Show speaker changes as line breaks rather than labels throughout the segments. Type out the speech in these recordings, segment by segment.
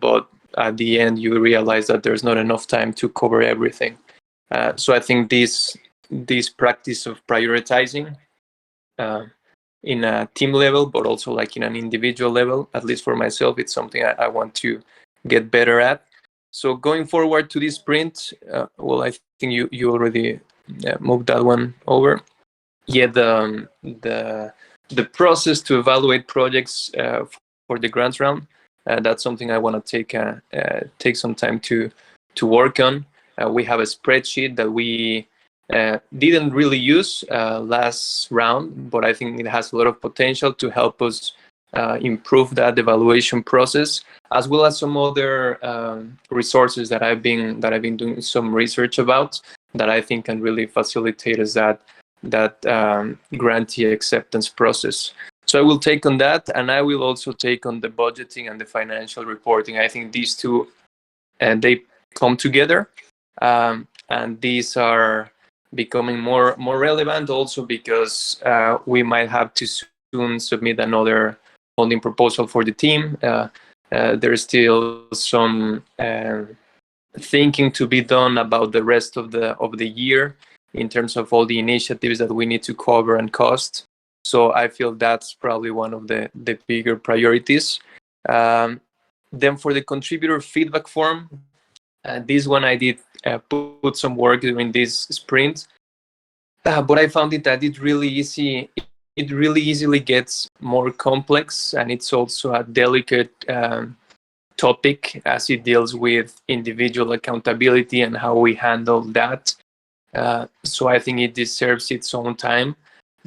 but at the end you realize that there's not enough time to cover everything. So I think this practice of prioritizing in a team level, but also like in an individual level, at least for myself, it's something I want to get better at. So going forward to this sprint, well, I think you already moved that one over. Yeah, the process to evaluate projects for the grants round, that's something I want to take some time to work on. We have a spreadsheet that we didn't really use last round, but I think it has a lot of potential to help us improve that evaluation process, as well as some other resources that I've been doing some research about that I think can really facilitate us that grantee acceptance process. So I will take on that, and I will also take on the budgeting and the financial reporting. I think these two they come together, and these are becoming more relevant also because we might have to soon submit another funding proposal for the team. There's still some thinking to be done about the rest of the year in terms of all the initiatives that we need to cover and cost. So I feel that's probably one of the bigger priorities. Then for the contributor feedback form, this one I did put some work during this sprint, but I found that it really easily gets more complex, and it's also a delicate topic as it deals with individual accountability and how we handle that. So I think it deserves its own time,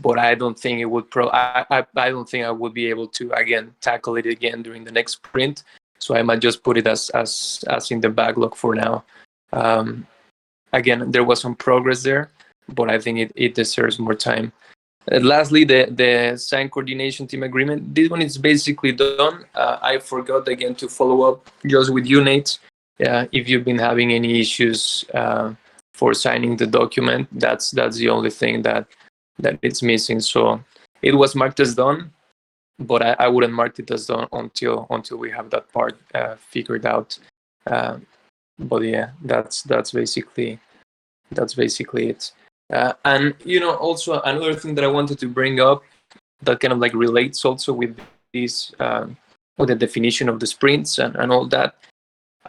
but I don't think it would I don't think I would be able to again tackle it again during the next sprint. So I might just put it as in the backlog for now. Again, there was some progress there, but I think it deserves more time. Lastly, the sign coordination team agreement. This one is basically done. I forgot again to follow up just with you, Nate. If you've been having any issues for signing the document, that's the only thing that it's missing. So it was marked as done, but I wouldn't mark it as done until we have that part figured out. But yeah, that's basically it. And also another thing that I wanted to bring up that kind of like relates also with this with the definition of the sprints and all that.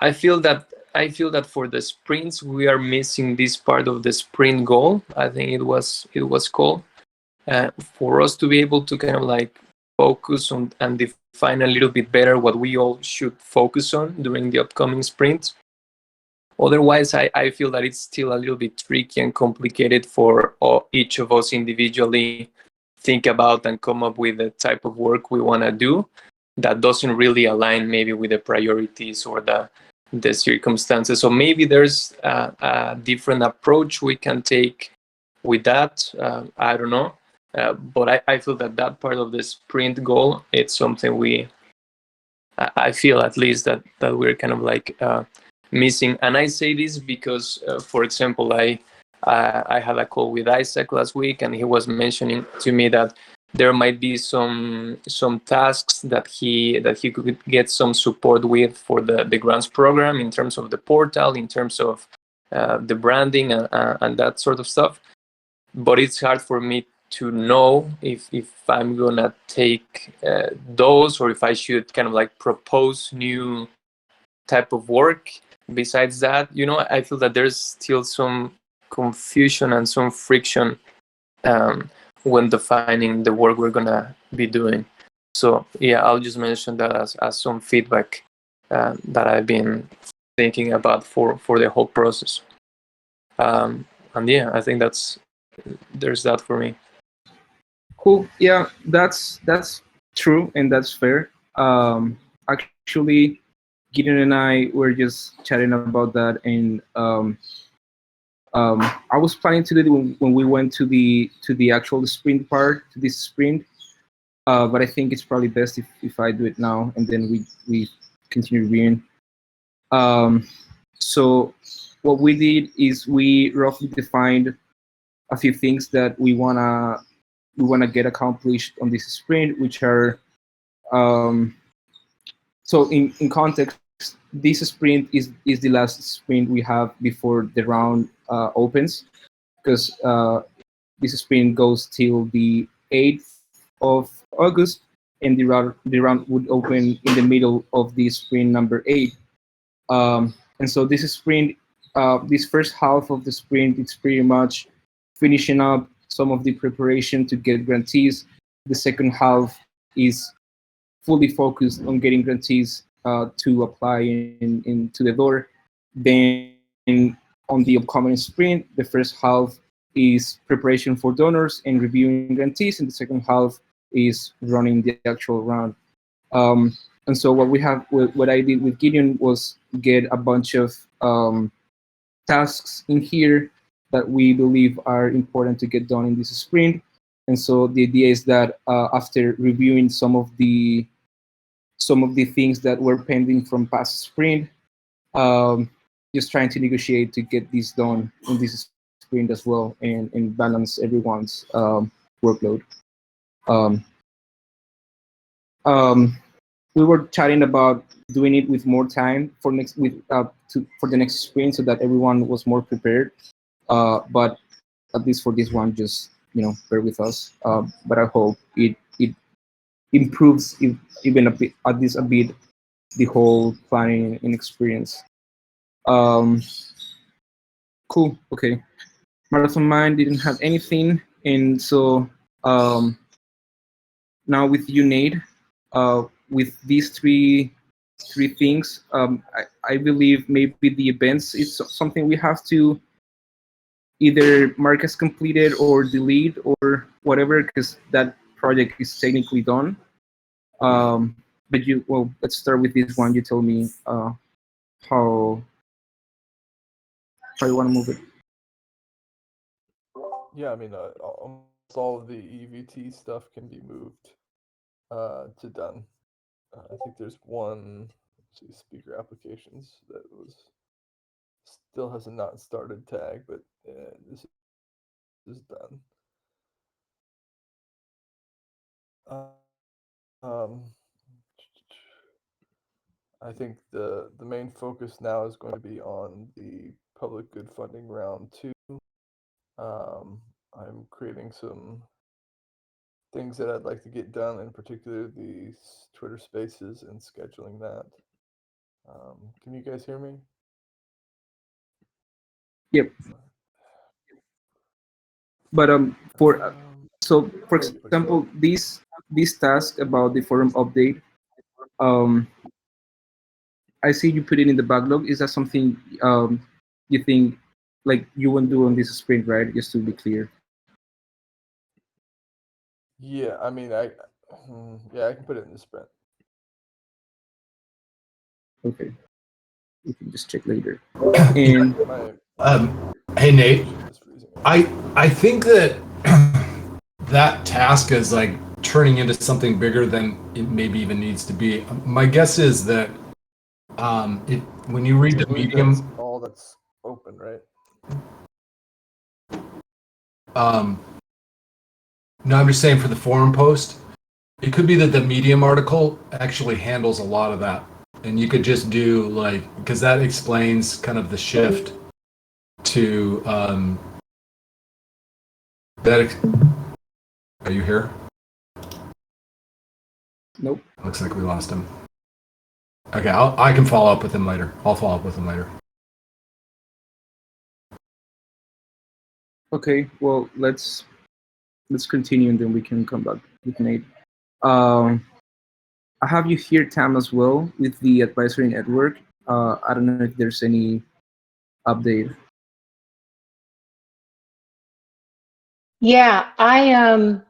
I feel that for the sprints we are missing this part of the sprint goal. I think it was called for us to be able to kind of like focus on and define a little bit better what we all should focus on during the upcoming sprint. Otherwise, I feel that it's still a little bit tricky and complicated for each of us individually think about and come up with the type of work we want to do that doesn't really align maybe with the priorities or the circumstances. So maybe there's a different approach we can take with that. I don't know. But I feel that part of the sprint goal, it's something I feel at least that we're kind of like missing. And I say this because, for example, I had a call with Isaac last week, and he was mentioning to me that there might be some tasks that he could get some support with for the grants program in terms of the portal, in terms of the branding and that sort of stuff. But it's hard for me to know if I'm gonna take those, or if I should kind of like propose new type of work. Besides that, I feel that there's still some confusion and some friction when defining the work we're gonna be doing. So yeah, I'll just mention that as some feedback that I've been thinking about for the whole process. And yeah, I think there's that for me.
Cool. Yeah, that's true and that's fair. Actually, Gideon and I were just chatting about that, and I was planning to do it when we went to the actual sprint part, to this sprint. But I think it's probably best if I do it now, and then we continue reading. So what we did is we roughly defined a few things that we wanna get accomplished on this sprint, which are so in context, this sprint is the last sprint we have before the round opens, because this sprint goes till the 8th of August, and the round would open in the middle of the sprint number 8. And so this sprint, this first half of the sprint, it's pretty much finishing up some of the preparation to get grantees. The second half is fully focused on getting grantees to apply into the door. Then on the upcoming sprint, the first half is preparation for donors and reviewing grantees, and the second half is running the actual round. And so what I did with Gideon was get a bunch of tasks in here that we believe are important to get done in this sprint. And so the idea is that after reviewing some of the things that were pending from past sprint, just trying to negotiate to get this done in this sprint as well, and balance everyone's workload. We were chatting about doing it with more time for the next sprint, so that everyone was more prepared. But at least for this one, just bear with us. But I hope it improves even a bit, at least a bit, the whole planning and experience. Cool. Okay. Marathon Mind didn't have anything, and so now with you, Nate, with these three things, I believe maybe the events is something we have to either mark as completed or delete or whatever, because that project is technically done. But let's start with this one. You tell me how you want to move it.
Yeah, I mean, almost all of the EVT stuff can be moved to done. I think there's one, speaker applications that still has not started tag, but this is done. I think the main focus now is going to be on the public good funding round 2. I'm creating some things that I'd like to get done, in particular the Twitter Spaces and scheduling that. Can you guys hear me?
Yep. But for example, this task about the forum update, I see you put it in the backlog. Is that something you think like you won't do on this sprint, right? Just to be clear.
Yeah, I mean, I can put it in the sprint.
Okay, we can just check later. And
hey Nate, I think that that task is like turning into something bigger than it maybe even needs to be. My guess is that when you read the Medium,
that's all that's open, right?
No, I'm just saying for the forum post, it could be that the Medium article actually handles a lot of that, and you could just do because that explains kind of the shift to Are you here?
Nope.
Looks like we lost him. Okay, I can follow up with him later. I'll follow up with him later.
Okay, well, let's continue, and then we can come back with Nate. I have you here, Tam, as well, with the advisory network. I don't know if there's any update.
Yeah, I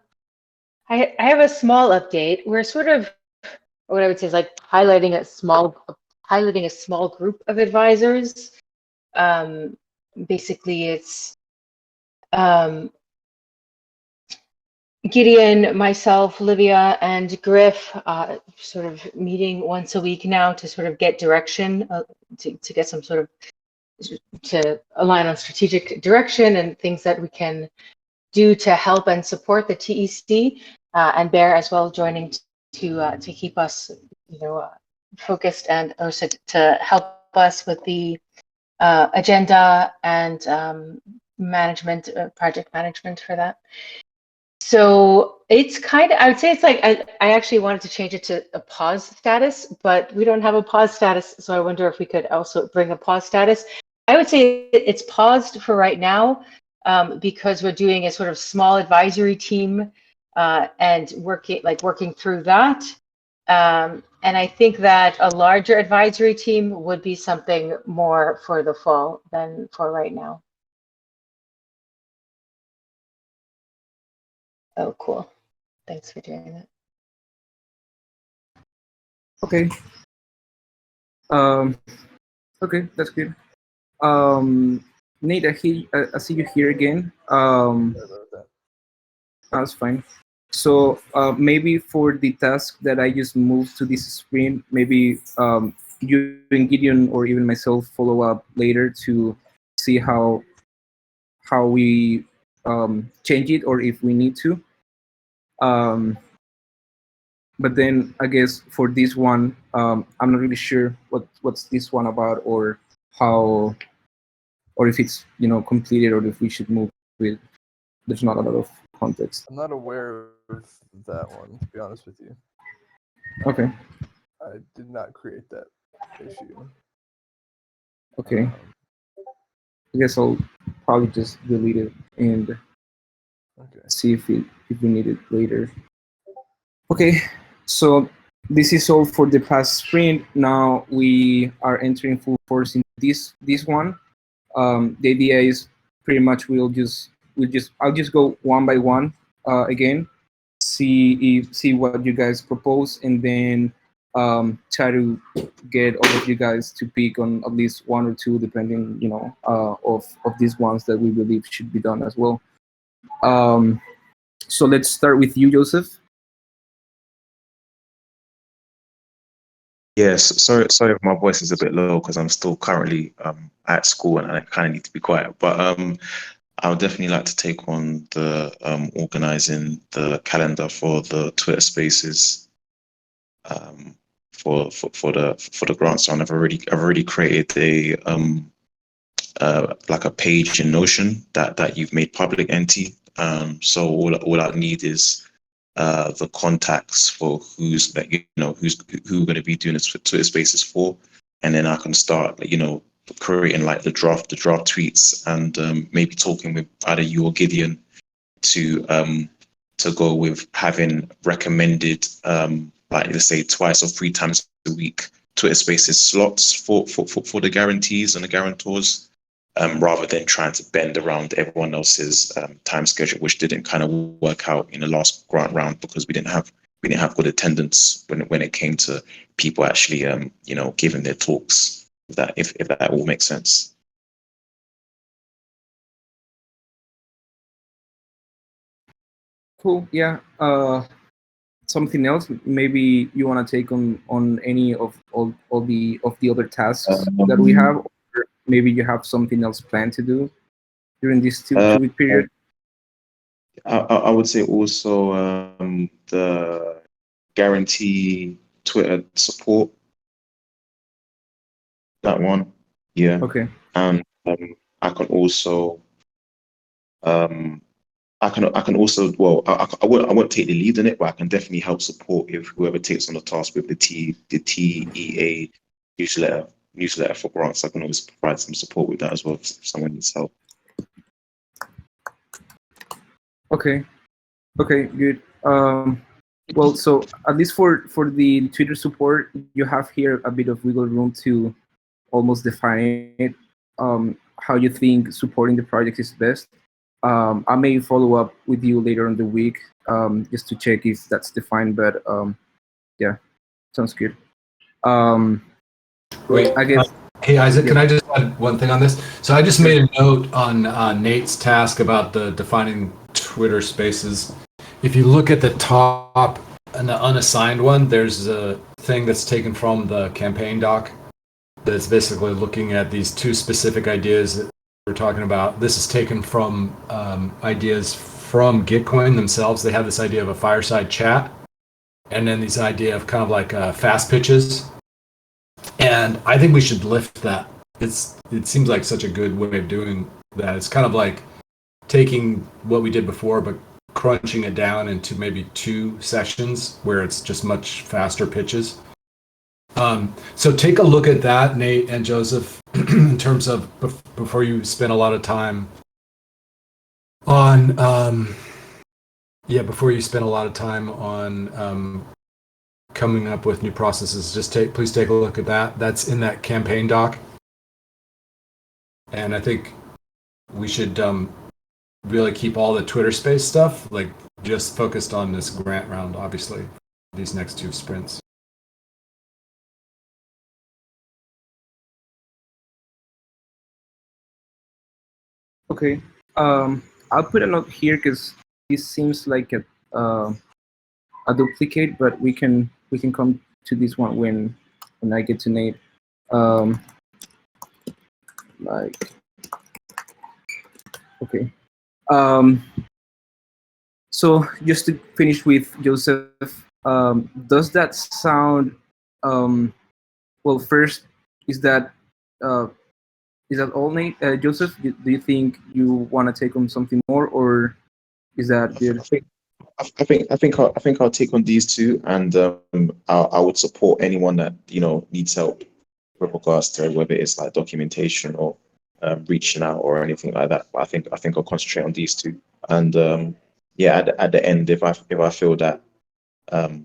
have a small update. We're sort of, what I would say is like highlighting a small group of advisors. Basically, it's Gideon, myself, Livia, and Griff sort of meeting once a week now to sort of get direction, to get some sort of, to align on strategic direction and things that we can do to help and support the TEC, and Bear as well joining to keep us, focused and also to help us with the agenda and management, project management for that. So it's kind of, I would say it's like, I actually wanted to change it to a pause status, but we don't have a pause status. So I wonder if we could also bring a pause status. I would say it's paused for right now because we're doing a sort of small advisory team and working through that. And I think that a larger advisory team would be something more for the fall than for right now. Oh, cool. Thanks for doing that.
Okay. Okay, that's good. Nate, I see you here again.
Sorry about that.
That's fine. So maybe for the task that I just moved to this screen, maybe you and Gideon or even myself follow up later to see how we change it or if we need to. But then I guess for this one, I'm not really sure what's this one about or how, or if it's completed or if we should move with. There's not a lot of context.
I'm not aware of that one, to be honest with you.
Okay.
I did not create that issue.
Okay. I guess I'll probably just delete it and
Okay.
see if we need it later. Okay, so this is all for the past sprint. Now we are entering full force in this one. The idea is pretty much I'll just go one by one again, see what you guys propose, and then try to get all of you guys to pick on at least one or two, depending of these ones that we believe should be done as well. So let's start with you, Joseph.
Yes, sorry if my voice is a bit low because I'm still currently at school and I kind of need to be quiet. But I would definitely like to take on the organizing the calendar for the Twitter Spaces for the grants. And I've already created a like a page in Notion that you've made public, NT. So all I need is the contacts for who we're going to be doing this for Twitter Spaces for, and then I can start creating like the draft tweets and maybe talking with either you or Gideon to go with having recommended like let's say twice or 3 times a week Twitter Spaces slots for the guarantees and the guarantors. Rather than trying to bend around everyone else's time schedule, which didn't kind of work out in the last grant round because we didn't have good attendance when it came to people actually giving their talks. If that all makes sense.
Cool. Yeah. Something else? Maybe you want to take on any of all the other tasks that we have. Or maybe you have something else planned to do during this two-week period.
I would say also the guarantee Twitter support. That one, yeah.
Okay.
And I can also I can also I won't take the lead in it, but I can definitely help support if whoever takes on the task with the TEA newsletter for grants. I can always provide some support with that as well if someone needs help.
Okay, good. Well, so at least for the Twitter support, you have here a bit of wiggle room to almost define it, how you think supporting the project is best. I may follow up with you later in the week just to check if that's defined, but yeah, sounds good.
Wait,
I guess.
Hey, Isaac, can I just add one thing on this? So I just made a note on Nate's task about the defining Twitter Spaces. If you look at the top and the unassigned one, there's a thing that's taken from the campaign doc that's basically looking at these 2 specific ideas that we're talking about. This is taken from ideas from Gitcoin themselves. They have this idea of a fireside chat and then this idea of kind of like fast pitches. And I think we should lift that. It seems like such a good way of doing that. It's kind of like taking what we did before, but crunching it down into maybe 2 sessions where it's just much faster pitches. So take a look at that, Nate and Joseph, in terms of before you spend a lot of time on, coming up with new processes. Please take a look at that. That's in that campaign doc. And I think we should really keep all the Twitter space stuff like just focused on this grant round, obviously, these next 2 sprints.
Okay. I'll put a note here because this seems like a duplicate, but we can come to this one when I get to Nate. Like, okay. So just to finish with Joseph, does that sound? Well, first, is that all, Nate? Joseph, do you think you want to take on something more, or is that good?
I think I'll take on these 2, and I would support anyone that needs help with regards to whether it's like documentation or reaching out or anything like that. But I think I'll concentrate on these 2, and yeah, at the end, if I feel that I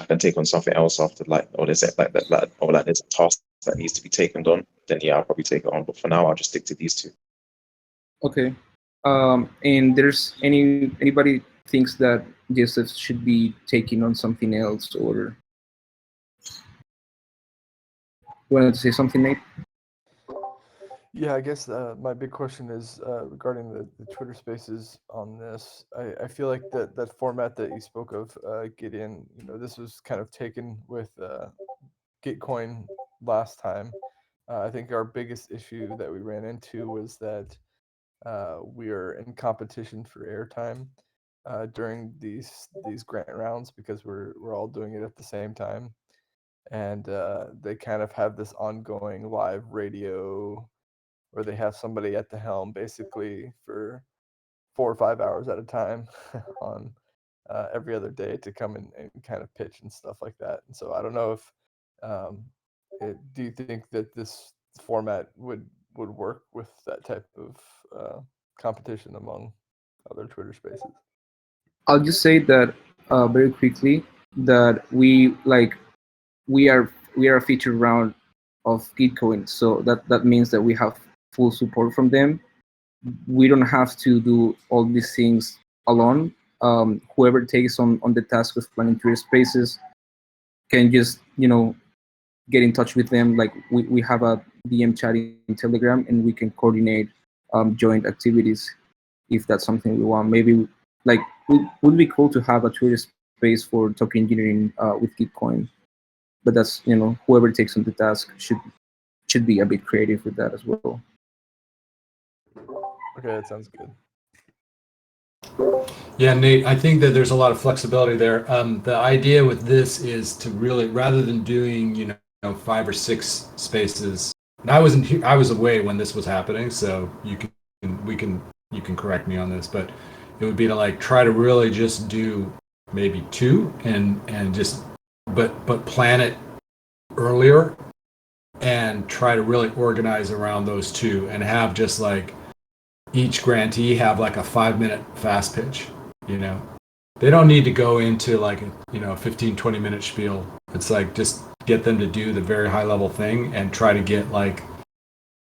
can take on something else after there's there's a task that needs to be taken on, then yeah, I'll probably take it on. But for now, I'll just stick to these 2.
Okay. And there's anybody thinks that Joseph should be taking on something else, or you wanted to say something, Nate?
Yeah, I guess my big question is regarding the Twitter Spaces on this. I feel like that format that you spoke of, Gideon, this was kind of taken with Gitcoin last time. I think our biggest issue that we ran into was that we are in competition for airtime during these grant rounds because we're all doing it at the same time, and they kind of have this ongoing live radio where they have somebody at the helm basically for 4 or 5 hours at a time on every other day to come and kind of pitch and stuff like that. And so I don't know if do you think that this format would work with that type of competition among other Twitter Spaces?
I'll just say that very quickly that we are a featured round of Gitcoin, so that means that we have full support from them. We don't have to do all these things alone. Whoever takes on the task of planning Twitter Spaces can just get in touch with them. Like we have a DM chat in Telegram, and we can coordinate joint activities if that's something we want. Maybe would be cool to have a Twitter space for token engineering with Gitcoin, but that's whoever takes on the task should be a bit creative with that as well.
Okay, that sounds good.
Yeah, Nate, I think that there's a lot of flexibility there. The idea with this is to really, rather than doing 5 or 6 spaces. And I wasn't here, I was away when this was happening, so you can correct me on this, but it would be to try to really just do maybe 2 and just but plan it earlier and try to really organize around those 2 and have just each grantee have a 5-minute fast pitch. They don't need to go into a 15-20 minute spiel. It's just get them to do the very high level thing and try to get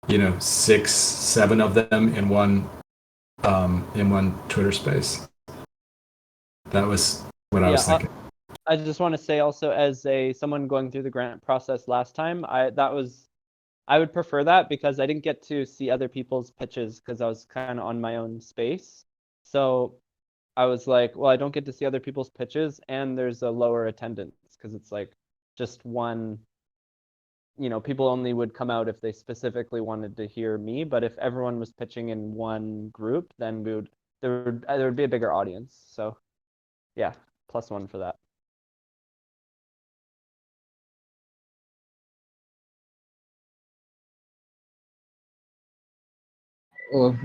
6-7 of them in one Twitter space. That was what I was thinking.
I just want to say also, as someone going through the grant process last time, I would prefer that because I didn't get to see other people's pitches because I was kind of on my own space. So I was like, well, I don't get to see other people's pitches, and there's a lower attendance because it's just one. People only would come out if they specifically wanted to hear me. But if everyone was pitching in one group, then there would be a bigger audience. So yeah, +1 for that.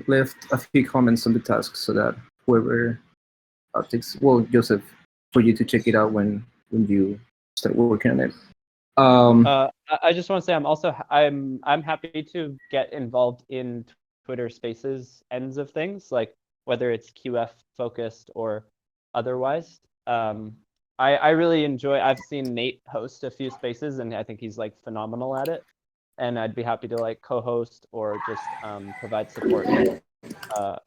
left a few comments on the task so that whoever takes, well, Joseph, for you to check it out when you start working on it.
I just want to say I'm happy to get involved in Twitter Spaces ends of things, like whether it's QF focused or otherwise. I really enjoy. I've seen Nate host a few spaces, and I think he's like phenomenal at it. And I'd be happy to like co-host or just provide support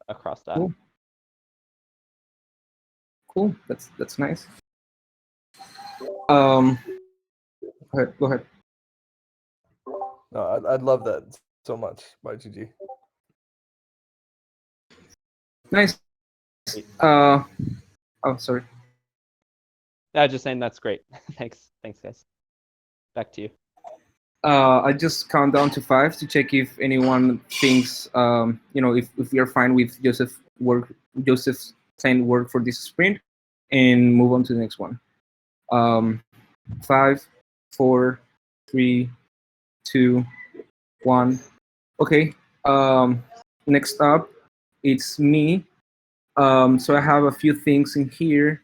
across that.
Cool. That's nice. Go ahead.
No, I'd love that so much. By GG.
Nice. Sorry.
Just saying that's great. Thanks, guys. Back to you.
I just count down to 5 to check if anyone thinks, if we are fine with Joseph's planned work for this sprint, and move on to the next one. 5, 4, 3, 2, 1. Okay. Next up, it's me. So I have a few things in here.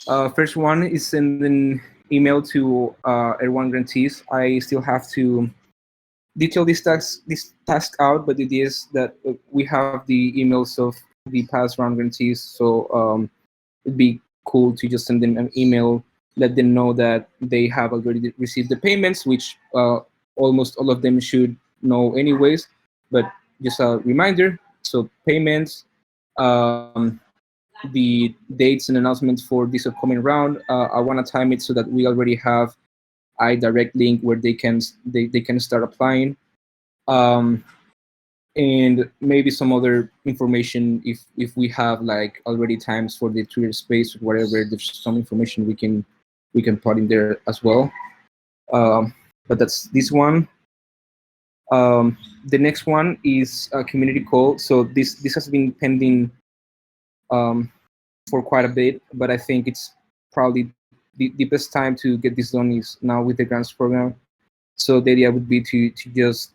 First one is sending email to everyone grantees. I still have to detail this task out, but it is that we have the emails of the past round grantees, so it'd be cool to just send them an email, let them know that they have already received the payments, which almost all of them should know anyways, but just a reminder. So payments, the dates and announcements for this upcoming round. I want to time it so that we already have a direct link where they can start applying, and maybe some other information if we have like already times for the Twitter space or whatever. There's some information we can put in there as well. But that's this one. The next one is a community call. So this has been pending for quite a bit, but I think it's probably the best time to get this done is now with the grants program. So the idea would be to just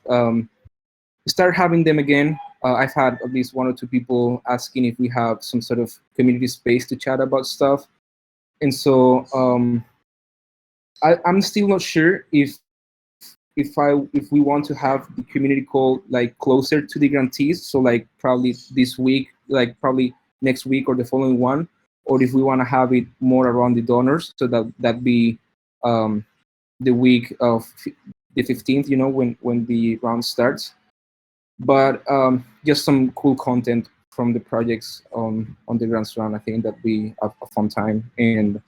start having them again. I've had at least 1 or 2 people asking if we have some sort of community space to chat about stuff, and so I'm still not sure if we want to have the community call like closer to the grantees, so like probably this week, like probably next week or the following one, or if we want to have it more around the donors, so that be the week of the 15th, when the round starts. But just some cool content from the projects on the grants round. I think that'd be a fun time, and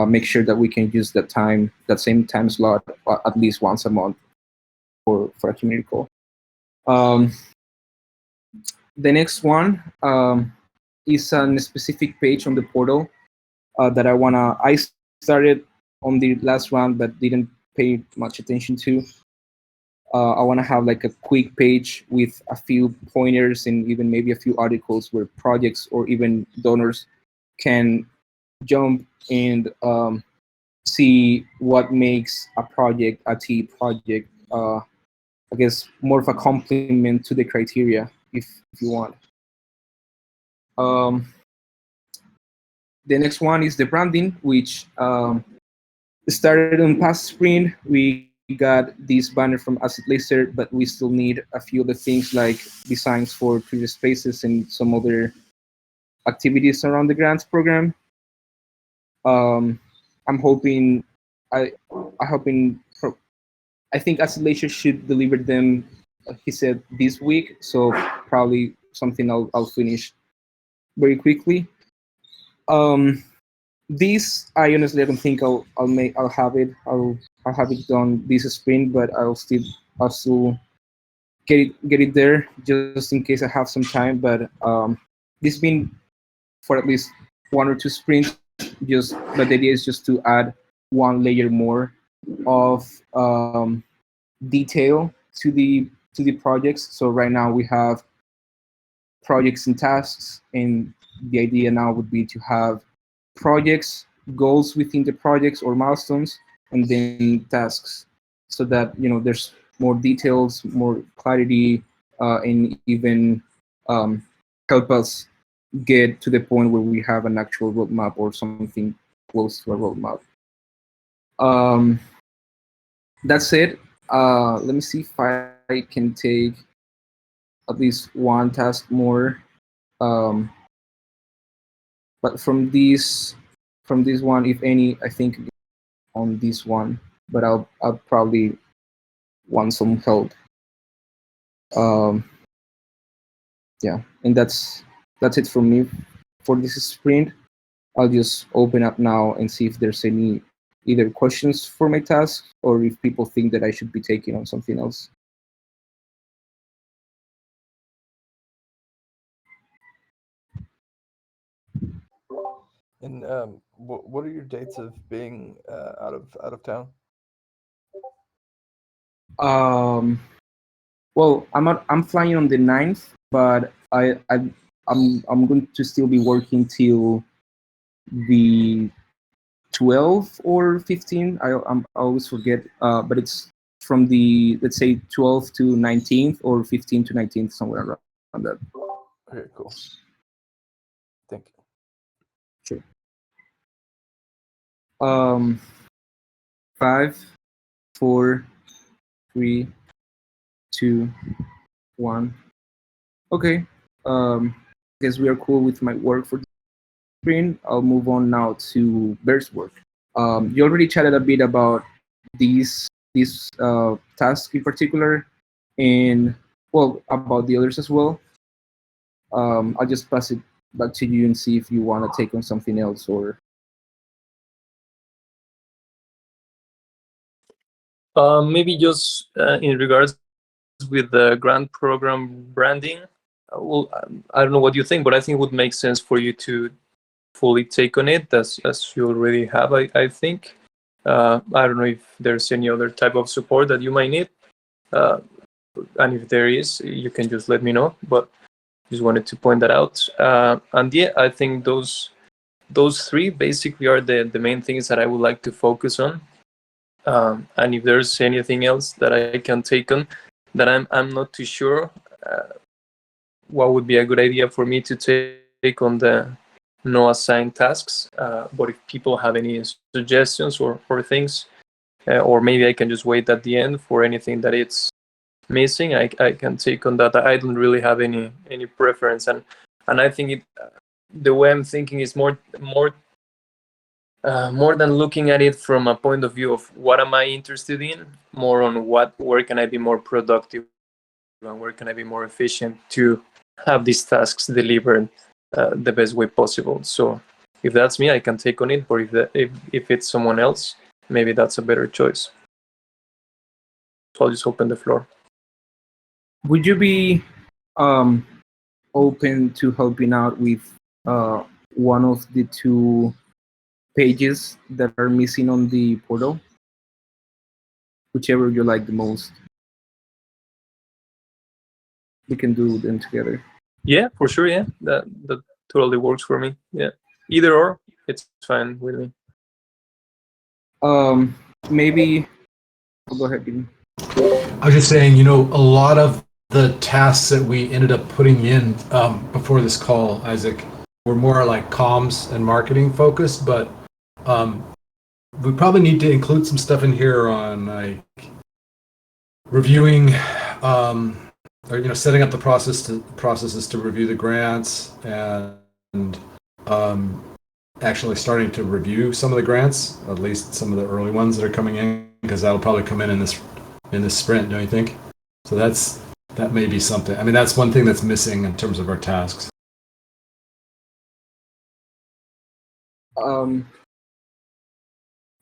make sure that we can use that same time slot at least once a month for a community call. The next one is a specific page on the portal that I started on the last round but didn't pay much attention to. I want to have like a quick page with a few pointers and even maybe a few articles where projects or even donors can jump and see what makes a project a TE project. I guess more of a complement to the criteria, if you want. The next one is the branding, which started on past sprint. We got this banner from Asset Laser, but we still need a few other things like designs for previous spaces and some other activities around the grants program. I'm hoping, I think Asset Laser should deliver them, he said, this week, so probably something I'll finish very quickly. This I honestly don't think I'll have it. I'll have it done this sprint, but I'll still get it there just in case I have some time. But this has been for at least 1 or 2 sprints. But the idea is just to add 1 layer more of detail to the projects. So right now we have projects and tasks, and the idea now would be to have projects, goals within the projects or milestones, and then tasks, so that there's more details, more clarity, and even help us get to the point where we have an actual roadmap or something close to a roadmap. That's it. Let me see if I can take at least one task more. But from this one, if any, I think on this one, but I'll probably want some help. Yeah, and that's it from me for this sprint. I'll just open up now and see if there's any either questions for my task or if people think that I should be taking on something else.
And what are your dates of being out of town?
Well, I'm flying on the 9th, but I'm going to still be working till the 12th or 15th. I always forget. But it's from the, let's say, 12th to 19th or 15th to 19th, somewhere around that.
Okay, cool. Thank you.
Sure. 5, 4, 3, 2, 1. Okay. Guess we are cool with my work for the screen. I'll move on now to Bear's work. You already chatted a bit about these tasks in particular, and well, about the others as well. I'll just pass it back to you and see if you want to take on something else or.
Maybe just in regards with the grant program branding. Well, I don't know what you think, but I think it would make sense for you to fully take on it, as you already have. I think. I don't know if there's any other type of support that you might need, and if there is, you can just let me know. But just wanted to point that out. And yeah, I think those three basically are the main things that I would like to focus on. And if there's anything else that I can take on that I'm not too sure, what would be a good idea for me to take on the no assigned tasks. But if people have any suggestions or things, or maybe I can just wait at the end for anything that it's missing, I can take on that. I don't really have any preference, and I think the way I'm thinking is more than looking at it from a point of view of what am I interested in, more on where can I be more productive and where can I be more efficient to have these tasks delivered the best way possible. So if that's me, I can take on it, but if it's someone else, maybe that's a better choice. So I'll just open the floor.
Would you be open to helping out with one of the 2 pages that are missing on the portal? Whichever you like the most. We can do them together.
Yeah, for sure. Yeah, that totally works for me. Yeah, either or, it's fine with me.
Maybe. Go ahead, Gideon.
I was just saying, a lot of the tasks that we ended up putting in before this call, Isaac, were more like comms and marketing focused, but we probably need to include some stuff in here on like reviewing or setting up the processes to review the grants and actually starting to review some of the grants, at least some of the early ones that are coming in, because that'll probably come in this sprint, don't you think? So that may be something. I mean, that's one thing that's missing in terms of our tasks.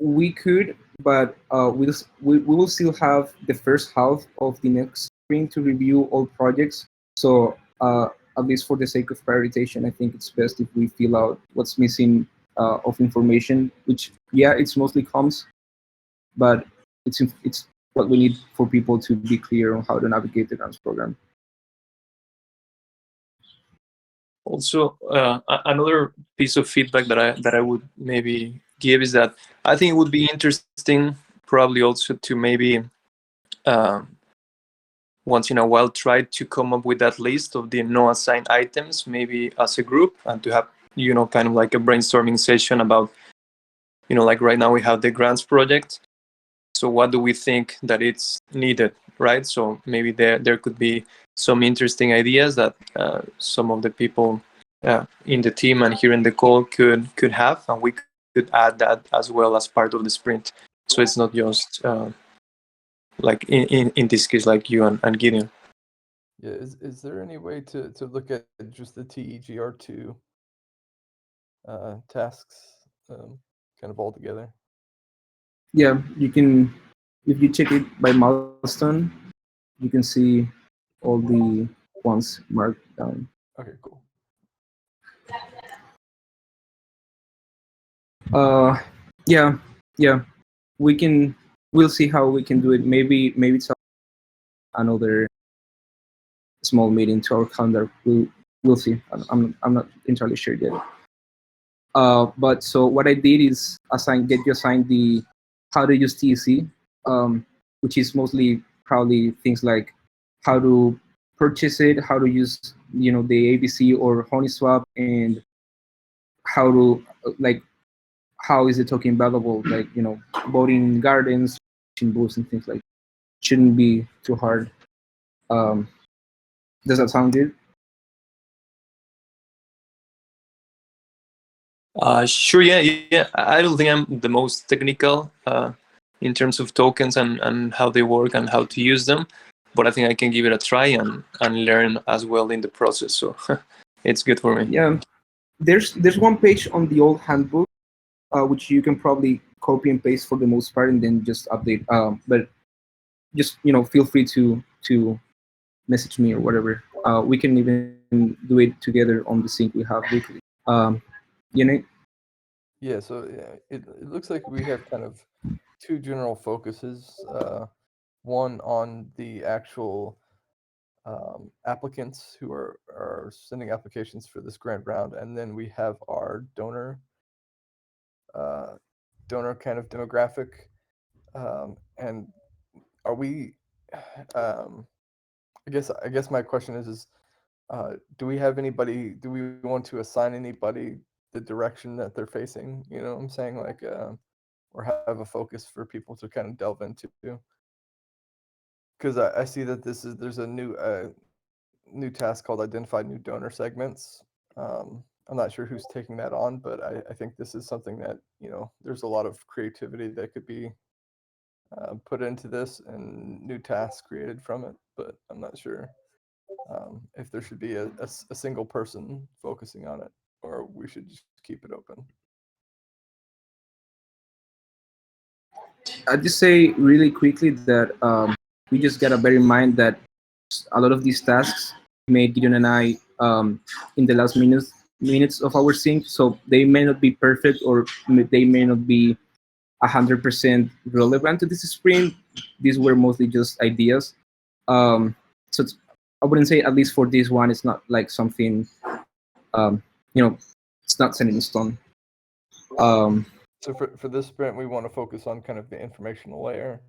We could, but we will still have the first half of the next sprint to review all projects. So at least for the sake of prioritization, I think it's best if we fill out what's missing of information, which, yeah, it's mostly comms, but it's what we need for people to be clear on how to navigate the grants program.
Also, another piece of feedback that I would maybe give is that I think it would be interesting, probably also, to maybe once in a while try to come up with that list of the no assigned items, maybe as a group, and to have, kind of like a brainstorming session about, like right now we have the grants project. So what do we think that it's needed, right? So maybe there could be some interesting ideas that some of the people in the team and here in the call could have, and we could add that as well as part of the sprint. So it's not just like in this case, like you and Gideon.
Yeah, is there any way to look at just the TEGR2 tasks kind of all together?
Yeah, you can, if you check it by milestone, you can see all the ones marked down.
Okay, cool.
Yeah, we'll see how we can do it. Maybe it's another small meeting to our calendar. We'll see. I'm not entirely sure yet. But so what I did is get you assigned the how to use TEC, which is mostly probably things like how to purchase it, how to use the ABC or Honeyswap, and how to how is the token valuable, like voting in gardens, in booths, and things like that. Shouldn't be too hard. Does that sound good?
Sure, yeah. I don't think I'm the most technical in terms of tokens and how they work and how to use them, but I think I can give it a try and learn as well in the process. So it's good for me.
Yeah, there's one page on the old handbook which you can probably copy and paste for the most part, and then just update. But just feel free to message me or whatever. We can even do it together on the sync we have weekly.
Yeah, so it looks like we have kind of two general focuses. One on the actual applicants who are sending applications for this grant round, and then we have our donor kind of demographic. And are we? I guess my question is do we have anybody? Do we want to assign anybody the direction that they're facing? You know what I'm saying? Like, or have a focus for people to kind of delve into. Because I see that there's a new task called identify new donor segments. I'm not sure who's taking that on, but I think this is something that there's a lot of creativity that could be put into this and new tasks created from it. But I'm not sure if there should be a single person focusing on it, or we should just keep it open.
I'd just say really quickly that we just gotta bear in mind that a lot of these tasks made Gideon and I in the last minutes of our sync, so they may not be perfect or they may not be 100% relevant to this sprint. These were mostly just ideas. So I wouldn't say, at least for this one, it's not like something, it's not set in stone.
So for this sprint, we want to focus on kind of the informational layer,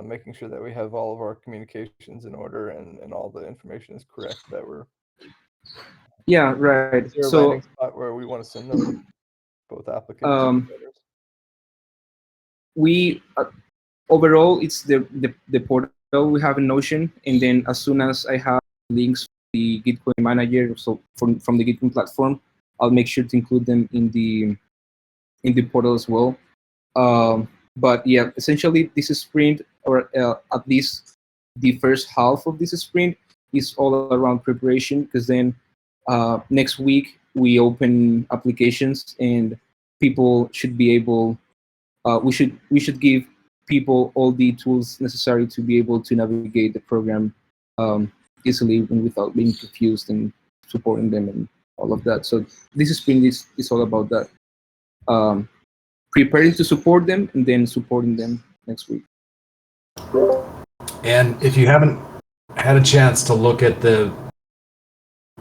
making sure that we have all of our communications in order and all the information is correct. That we're
right.
Is there a
So
landing spot where we want to send them, both applicants and donors?
We overall it's the portal we have in Notion, and then as soon as I have links to the Gitcoin manager, so from the Gitcoin platform, I'll make sure to include them in the portal as well. But yeah, essentially this sprint, or at least the first half of this sprint, is all around preparation, because then next week we open applications and people should be able. We should give people all the tools necessary to be able to navigate the program easily and without being confused, and supporting them and all of that. So this sprint is all about that. Preparing to support them and then supporting them next week.
And if you haven't had a chance to look at the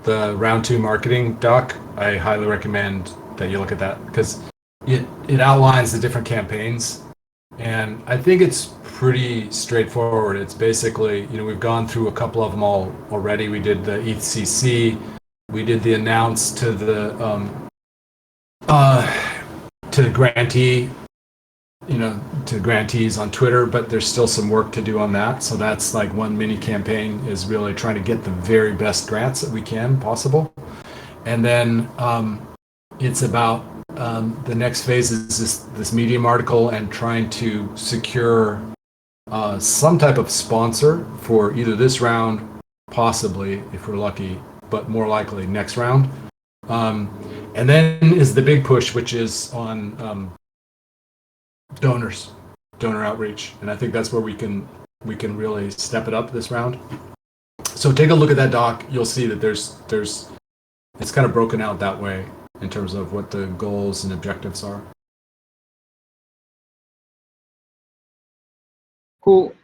round 2 marketing doc, I highly recommend that you look at that, because it outlines the different campaigns And I think it's pretty straightforward. It's basically, we've gone through a couple of them already. We did the ECC, we did the announce to the grantee, to grantees on Twitter, but there's still some work to do on that. So that's like one mini campaign, is really trying to get the very best grants that we can possible. And then it's about the next phase is this Medium article and trying to secure some type of sponsor for either this round, possibly if we're lucky, but more likely next round. And then is the big push, which is on donor outreach, and I think that's where we can really step it up this round. So take a look at that doc. You'll see that there's it's kind of broken out that way in terms of what the goals and objectives are.
Cool.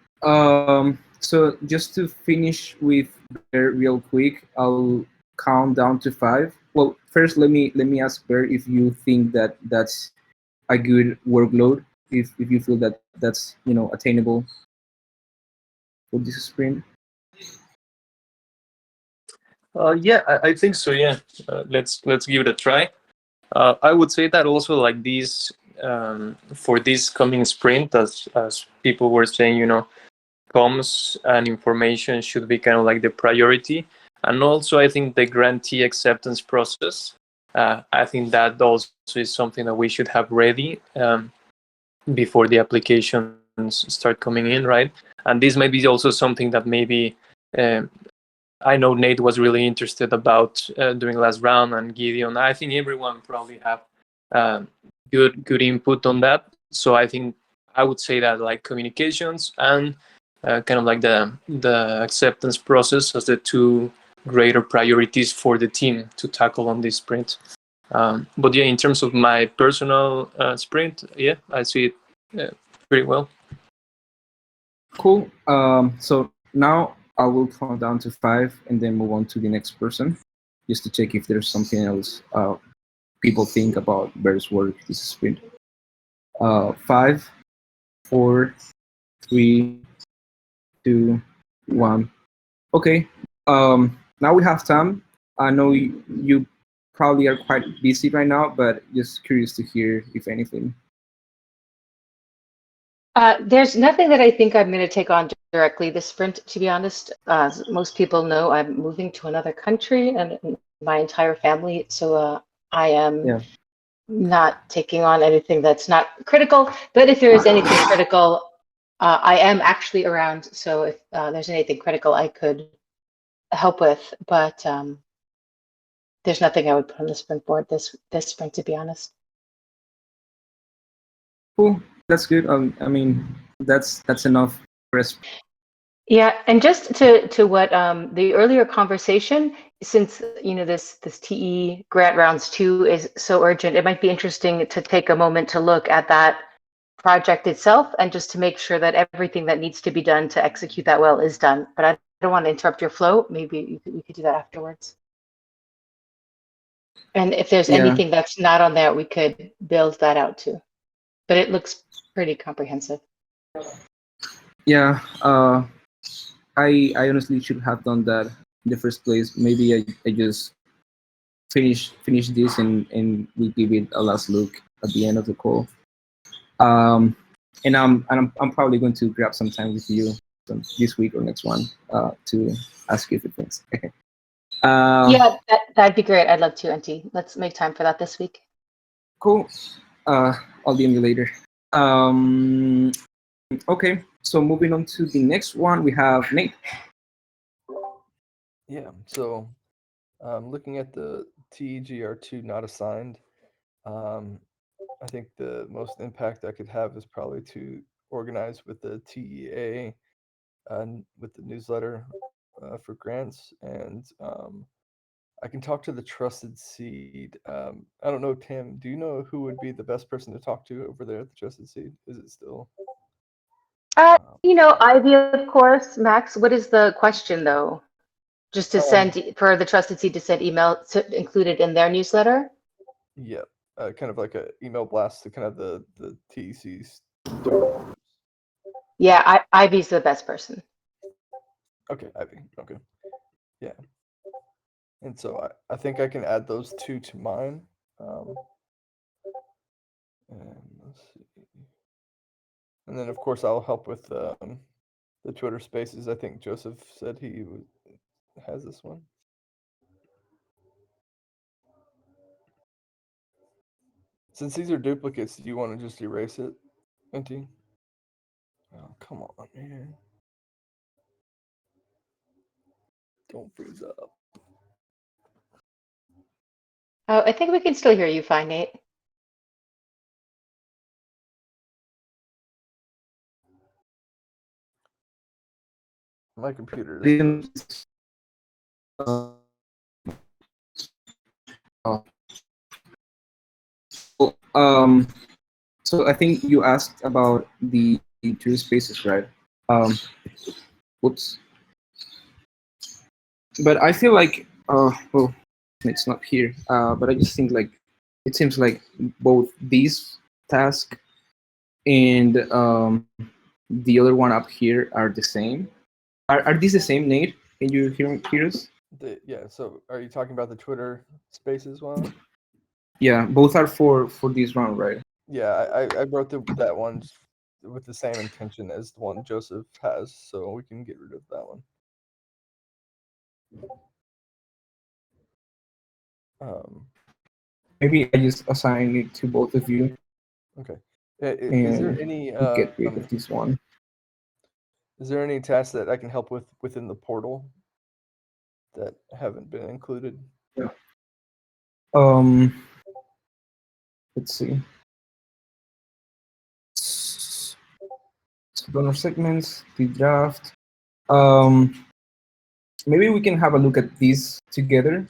So just to finish with Bear real quick, I'll count down to 5. Well, first let me ask Bear if you think that that's a good workload, if you feel that that's attainable for this sprint.
Yeah, I think so. Yeah, let's give it a try. I would say that also, like these for this coming sprint, as people were saying, comms and information should be kind of like the priority, and also I think the grantee acceptance process. I think that also is something that we should have ready before the applications start coming in, right? And this may be also something that maybe. I know Nate was really interested about during last round, and Gideon. I think everyone probably have good input on that. So I think I would say that like communications and kind of like the acceptance process as the two greater priorities for the team to tackle on this sprint. But yeah, in terms of my personal sprint, yeah, I see it pretty well.
Cool. So now I will count down to 5 and then move on to the next person, just to check if there's something else people think about Bear's work this sprint. 5, 4, 3, 2, 1. Okay. Now we have time. I know you probably are quite busy right now, but just curious to hear if anything.
There's nothing that I think I'm going to take on directly this sprint, to be honest. As most people know, I'm moving to another country and my entire family. So I am not taking on anything that's not critical. But if there is anything critical, I am actually around. So if there's anything critical I could help with. But there's nothing I would put on the sprint board this sprint, to be honest.
Cool. That's good. I mean, that's enough for us.
Yeah, and just to what the earlier conversation, since this TE grant rounds 2 is so urgent, it might be interesting to take a moment to look at that project itself and just to make sure that everything that needs to be done to execute that well is done. But I don't want to interrupt your flow. Maybe we could do that afterwards. And if there's anything that's not on there, we could build that out too. But it looks pretty comprehensive.
Yeah, I honestly should have done that in the first place. Maybe I just finish this and we give it a last look at the end of the call. And I'm probably going to grab some time with you this week or next one to ask you a few things.
Yeah, that'd be great. I'd love to, Auntie. Let's make time for that this week.
Cool. I'll DM you later. Okay, so moving on to the next one, we have Nate.
Yeah, so looking at the TEGR2 not assigned, I think the most impact I could have is probably to organize with the TEA and with the newsletter for grants, and I can talk to the Trusted Seed. I don't know, Tim, do you know who would be the best person to talk to over there at the Trusted Seed? Is it still?
Ivy, of course. Max, what is the question though? Just to send for the Trusted Seed to send email to include it in their newsletter?
Yeah, kind of like an email blast to kind of the TEC's
Yeah, Ivy's the best person.
Okay, Ivy. Okay. Yeah. And so I think I can add those two to mine. And let's see. And then of course I'll help with the Twitter Spaces. I think Joseph said he has this one. Since these are duplicates, do you want to just erase it, NT? Oh, come on, man. Don't freeze up.
Oh, I think we can still hear you fine, Nate.
My computer is frozen.
So I think you asked about the two spaces, right? Whoops. But I feel like, well, it's not here. But I just think like it seems like both these tasks and the other one up here are the same. Are these the same, Nate? Can you hear us?
Yeah. So are you talking about the Twitter Spaces one?
Yeah, both are for this round, right?
Yeah, I wrote that one with the same intention as the one Joseph has, so we can get rid of that one.
Maybe I just assign it to both of you.
Okay. Is there any
get rid of this one?
Is there any tasks that I can help with within the portal that haven't been included?
Yeah. Let's see. Donor segments, the draft. Maybe we can have a look at these together.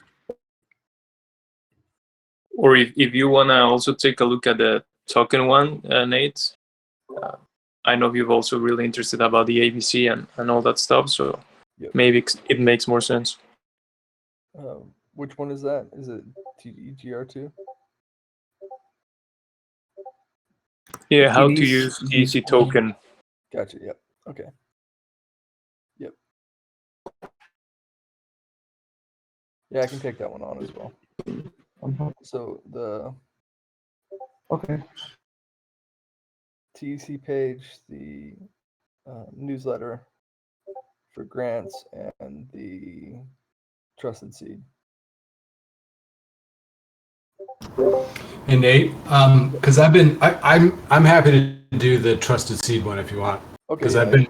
Or if you want to also take a look at the token one, Nate. I know you've also really interested about the ABC and all that stuff, so
Yep.
maybe it makes more sense.
Which one is that? Is it TEGR2?
Yeah, how to use TEC token.
Gotcha. Yep. Okay. Yep. Yeah, I can take that one on as well. So the TEC page, the newsletter for grants, and the trusted seed.
Hey Nate, because I'm happy to do the trusted seed one if you want.
Okay.
Because
Yeah,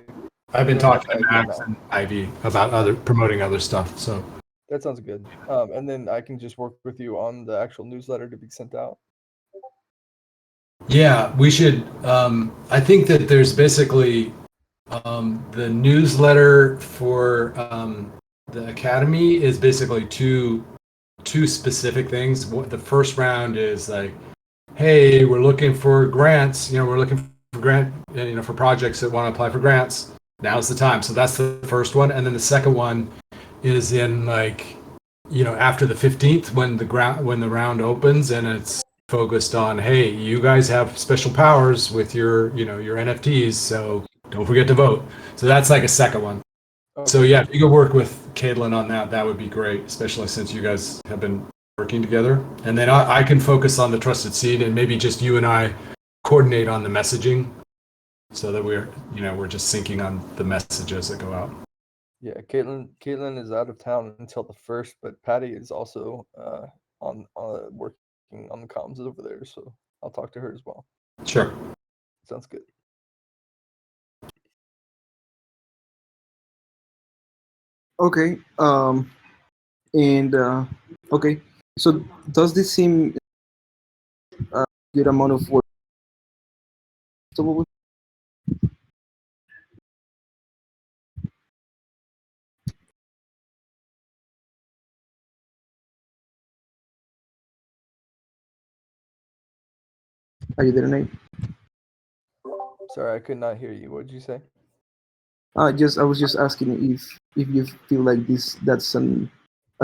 I've been talking to Max and Ivy about promoting other stuff. So
that sounds good. And then I can just work with you on the actual newsletter to be sent out.
yeah, we should. I think that there's basically the newsletter for the academy is basically two specific things. The first round is like, hey, we're looking for grants. We're looking for for projects that want to apply for grants. Now's the time. So that's the first one, and then the second one is in like, after the 15th when the round opens, and it's focused on, hey, you guys have special powers with your your NFTs, so don't forget to vote. So that's like a second one. Okay. So yeah, if you could work with Caitlin on that, that would be great, especially since you guys have been working together. And then I can focus on the trusted seed, and maybe just you and I coordinate on the messaging, so that we're just syncing on the messages that go out.
Yeah, Caitlin is out of town until the 1st, but Patty is also on working on the comms over there, so I'll talk to her as well.
Sure.
Sounds good.
Okay. Okay. So does this seem a good amount of work? Are you there, Nate?
Sorry, I could not hear you. What did you say?
I was just asking if you feel like that's a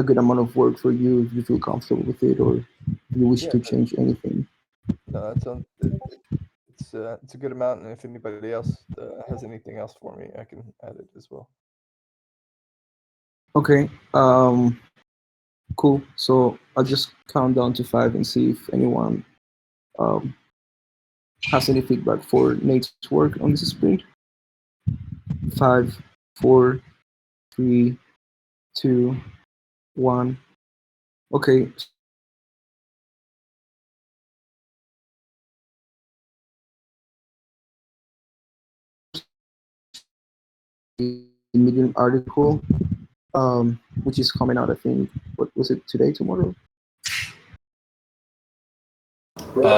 good amount of work for you, if you feel comfortable with it, or if you wish to change anything.
No, it it's a good amount, and if anybody else has anything else for me, I can add it as well.
Okay. Cool. So I'll just count down to 5 and see if anyone um, has any feedback for Nate's work on this sprint. 5, 4, 3, 2, 1. Okay. The Medium article, which is coming out, I think, what was it, today, tomorrow?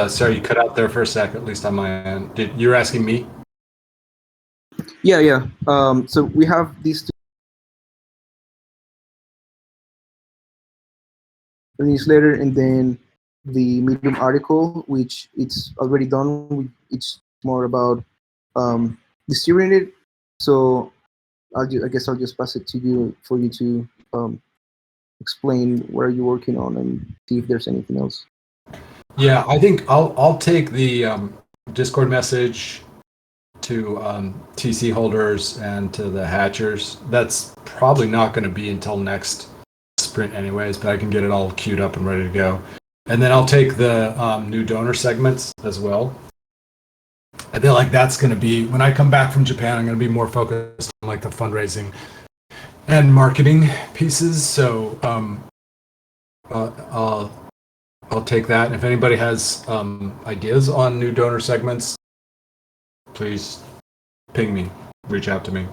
Sorry, you cut out there for a sec, at least on my end. You're asking me?
Yeah. So we have these two newsletter, and then the Medium article, which it's already done. It's more about distributing it. So I guess I'll just pass it to you for you to explain where you're working on and see if there's anything else.
Yeah, I think I'll take the Discord message to TC holders and to the hatchers. That's probably not going to be until next sprint anyways, but I can get it all queued up and ready to go. And then I'll take the new donor segments as well. I feel like that's going to be, when I come back from Japan, I'm going to be more focused on like the fundraising and marketing pieces. So I'll take that. And if anybody has ideas on new donor segments, please ping me, reach out to me.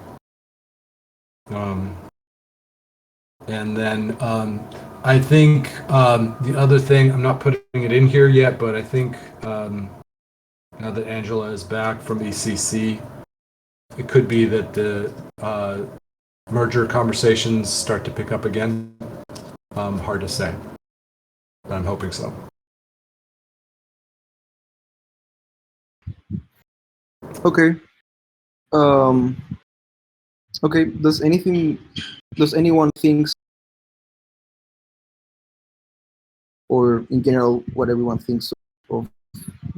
And then I think the other thing, I'm not putting it in here yet, but I think now that Angela is back from ECC, it could be that the merger conversations start to pick up again. Hard to say, but I'm hoping so.
Okay. Okay. Does anyone think, or in general, what everyone thinks of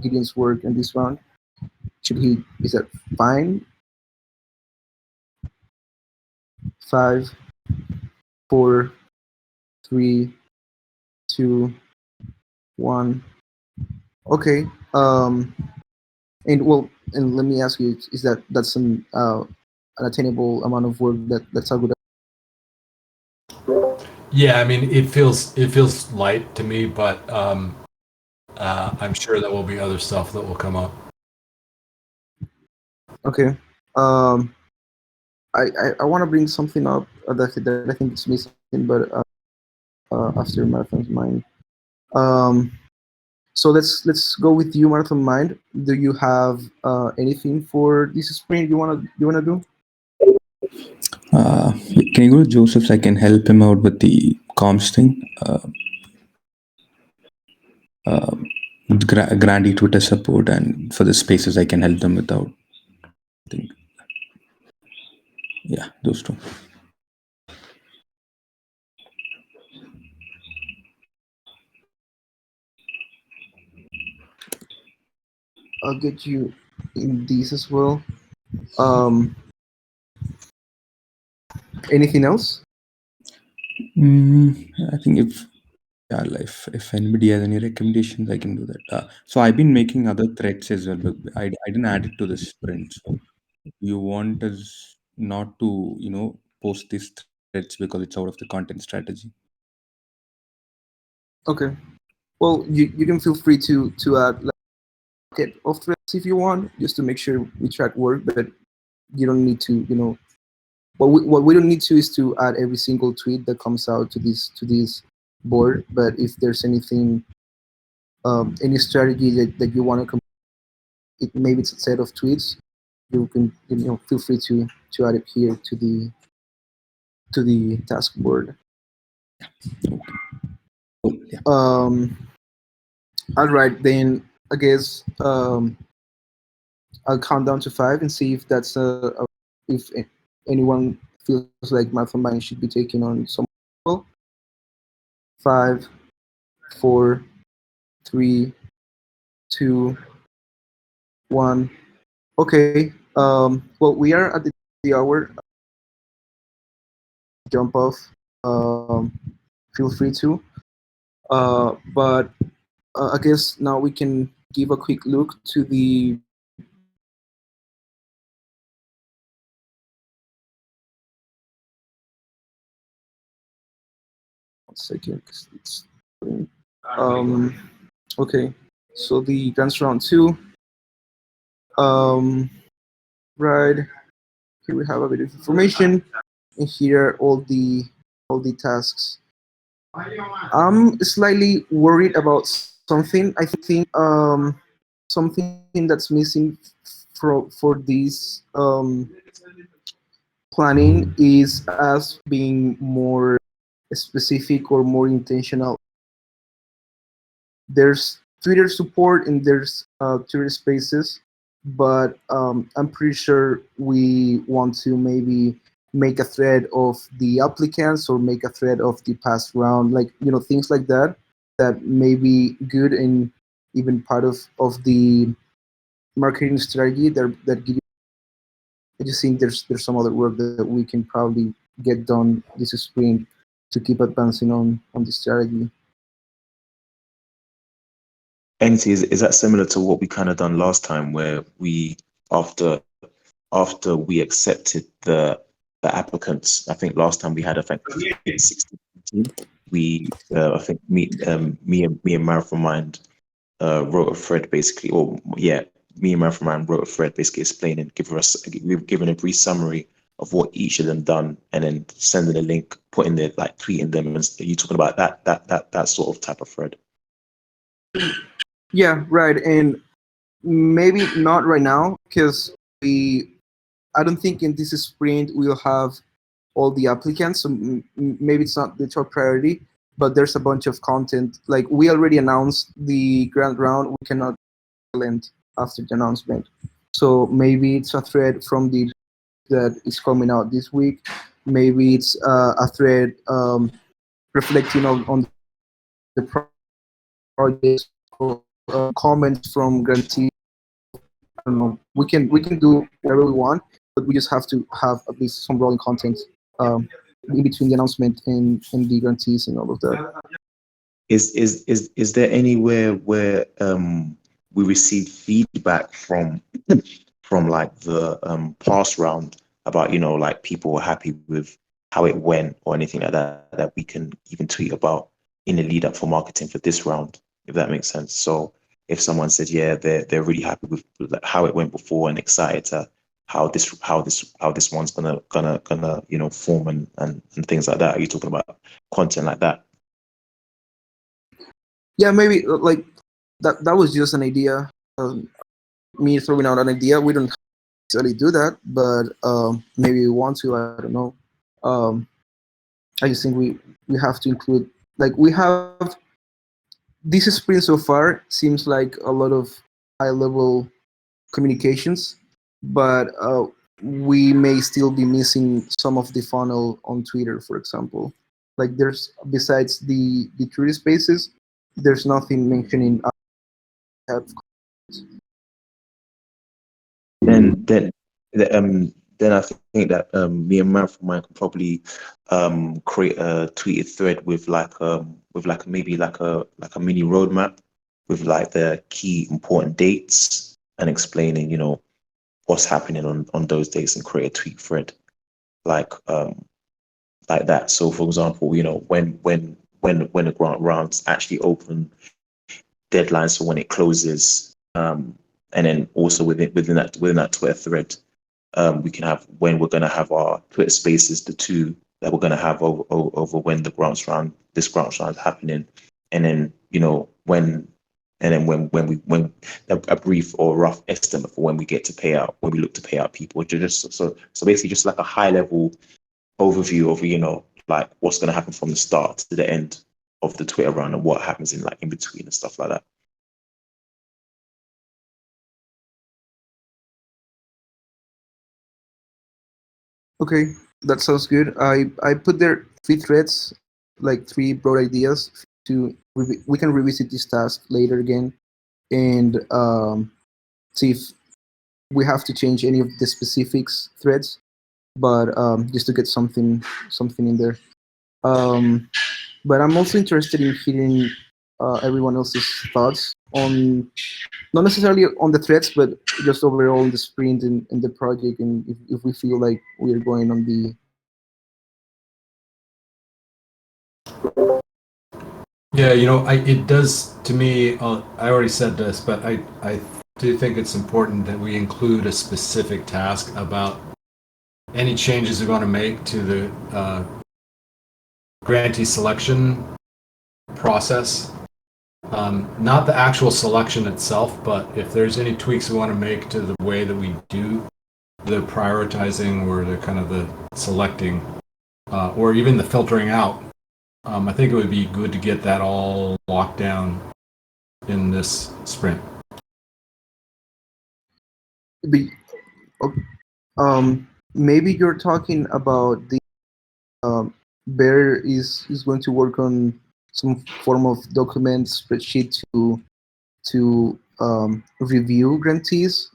Gideon's work in this round? Is that fine? 5, 4, 3, 2, 1. Okay. And let me ask you: is that's an attainable amount of work that's a good?
Yeah, I mean, it feels light to me, but I'm sure there will be other stuff that will come up.
Okay. I want to bring something up that I think is missing, but after Marathon's Mind. So let's go with you, Marathon Mind. Do you have anything for this sprint you wanna do?
Can you go to Joseph's? I can help him out with the comms thing. With Grandy Twitter support, and for the spaces, I can help them without. I think. Yeah, those two.
I'll get you in these as well. Anything else?
I think if anybody has any recommendations, I can do that. So I've been making other threads as well, but I didn't add it to the sprint. So you want us not to post these threads because it's out of the content strategy.
Okay. Well, you can feel free to add like a bucket of threads if you want, just to make sure we track work. But you don't need to. What we don't need to is to add every single tweet that comes out to this board. But if there's anything, any strategy that you want to maybe it's a set of tweets, you can feel free to add it here to the task board.
Oh, yeah.
All right, then I guess I'll count down to 5 and see if that's if anyone feels like Marathon Mind should be taking on some. 5, 4, 3, 2, one. Okay. Well, we are at the hour. Jump off. Feel free to. But I guess now we can give a quick look to the one second. 'Cause it's, um, okay, so the grants round 2. Right here we have a bit of information, and here all the tasks. I'm slightly worried about something. I think something that's missing for this planning is us being more specific or more intentional. There's Twitter support and there's Twitter Spaces, but I'm pretty sure we want to maybe make a thread of the applicants or make a thread of the past round, like things like that that may be good and even part of the marketing strategy that give. I just think there's some other work that we can probably get done this sprint to keep advancing on the strategy.
NT, is that similar to what we kind of done last time, where we after we accepted the applicants? I think last time we had effectively 16. We I think me and Marathon Mind wrote a thread basically, or yeah, me and Marathon Mind wrote a thread basically explaining, we've given a brief summary of what each of them done, and then sending a link, putting their like tweeting them, and are you talking about that sort of type of thread?
Yeah, right. And maybe not right now because I don't think in this sprint we'll have all the applicants. So maybe it's not the top priority, but there's a bunch of content. Like we already announced the grand round, we cannot end after the announcement. So maybe it's a thread from the that is coming out this week. Maybe it's a thread reflecting on the project or comments from grantees. I don't know. We can do whatever we want, but we just have to have at least some rolling content in between the announcement and the grantees and all of that.
Is there anywhere where we receive feedback from like the past round about like people were happy with how it went or anything like that we can even tweet about in the lead up for marketing for this round, if that makes sense? So if someone said they're really happy with how it went before and excited to how this one's gonna form and things like that, are you talking about content like that?
Yeah, maybe like that was just an idea. Me throwing out an idea. We don't necessarily do that, but maybe we want to. I don't know. I just think we have to include, like, we have this sprint so far seems like a lot of high level communications, but we may still be missing some of the funnel on Twitter, for example. Like there's, besides the Twitter Spaces, there's nothing mentioning
then I think that me and Marathon Mind can probably create a tweeted thread with maybe like a mini roadmap with like the key important dates and explaining what's happening on those dates, and create a tweet thread like that. So for example, when the grant rounds actually open, deadlines for when it closes, and then also within that Twitter thread, we can have when we're going to have our Twitter Spaces, the two that we're going to have over when this grant round is happening, and then when a brief or rough estimate for when we look to pay out people. Just so basically just like a high level overview of like what's going to happen from the start to the end of the Twitter round and what happens in between and stuff like that.
Okay, that sounds good. I put there 3 threads, like 3 broad ideas we can revisit this task later again and see if we have to change any of the specifics threads, but just to get something in there. But I'm also interested in hearing everyone else's thoughts on, not necessarily on the threads, but just overall in the sprint and the project, and if we feel like we are going on the.
Yeah, it does to me. I already said this, but I do think it's important that we include a specific task about any changes we're going to make to the grantee selection process. Not the actual selection itself, but if there's any tweaks we want to make to the way that we do the prioritizing or the kind of the selecting, or even the filtering out. I think it would be good to get that all locked down in this sprint.
Maybe you're talking about the Bear is going to work on some form of document spreadsheet to review grantees,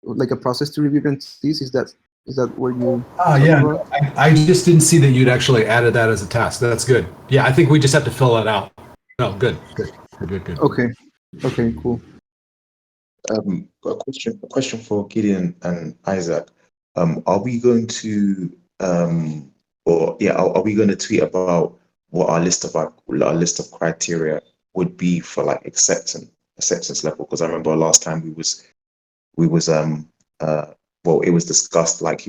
like a process to review grantees. Is that where you?
Yeah, I just didn't see that you'd actually added that as a task. That's good. Yeah, I think we just have to fill that out. No, good.
Okay, cool.
Got a question for Gideon and Isaac. Are we going to are we going to tweet about what our list of criteria would be for like acceptance level? Because I remember last time it was discussed, like,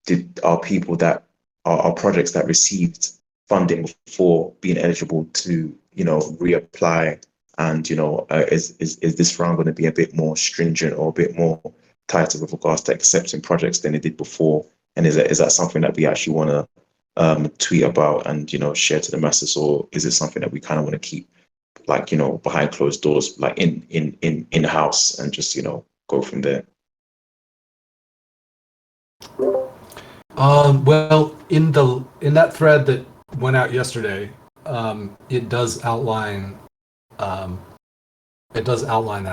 did our people that our projects that received funding before being eligible to reapply, and is this round going to be a bit more stringent or a bit more tighter with regards to accepting projects than it did before? And is that something that we actually want to tweet about and share to the masses, or is it something that we kind of want to keep like behind closed doors, like in house, and just go from there?
Well, in that thread that went out yesterday, it does outline that.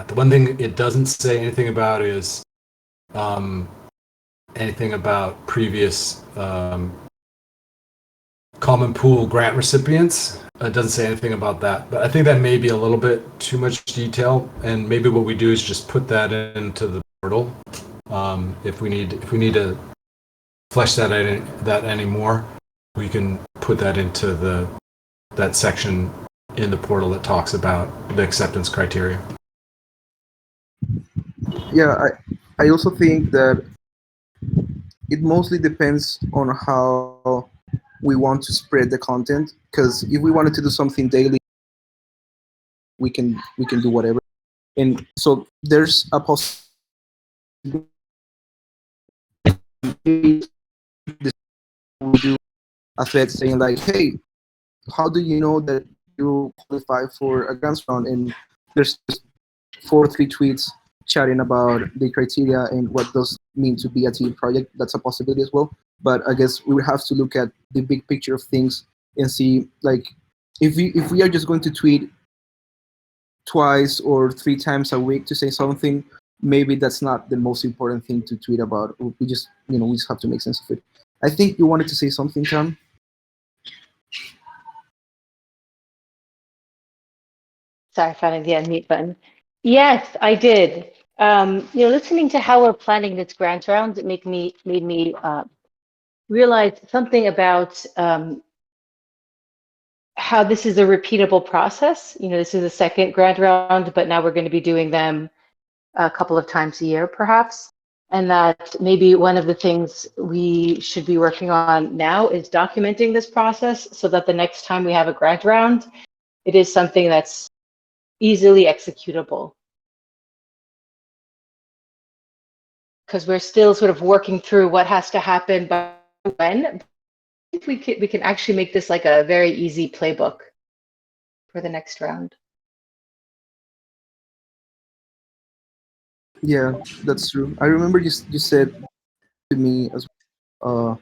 The one thing it doesn't say anything about is anything about previous Common Pool grant recipients. It doesn't say anything about that, but I think that may be a little bit too much detail, and maybe what we do is just put that into the portal. If we need to flesh that anymore, we can put that into that section in the portal that talks about the acceptance criteria.
Yeah, I also think that it mostly depends on how we want to spread the content, because if we wanted to do something daily, we can do whatever. And so there's a possibility we'll do a thread saying like, hey, how do you know that you qualify for a grants round? And there's 4 or 3 tweets chatting about the criteria and what does mean to be a team project. That's a possibility as well. But I guess we would have to look at the big picture of things and see, like, if we are just going to tweet twice or 3 times a week to say something, maybe that's not the most important thing to tweet about. We just have to make sense of it. I think you wanted to say something, Tom.
Sorry, finding the unmute button. Yes, I did. Listening to how we're planning this grant round, it made me realize something about how this is a repeatable process. This is the second grant round, but now we're going to be doing them a couple of times a year, perhaps. And that maybe one of the things we should be working on now is documenting this process so that the next time we have a grant round, it is something that's easily executable. Because we're still sort of working through what has to happen by when. I think we can actually make this like a very easy playbook for the next round.
Yeah, that's true. I remember you said to me as what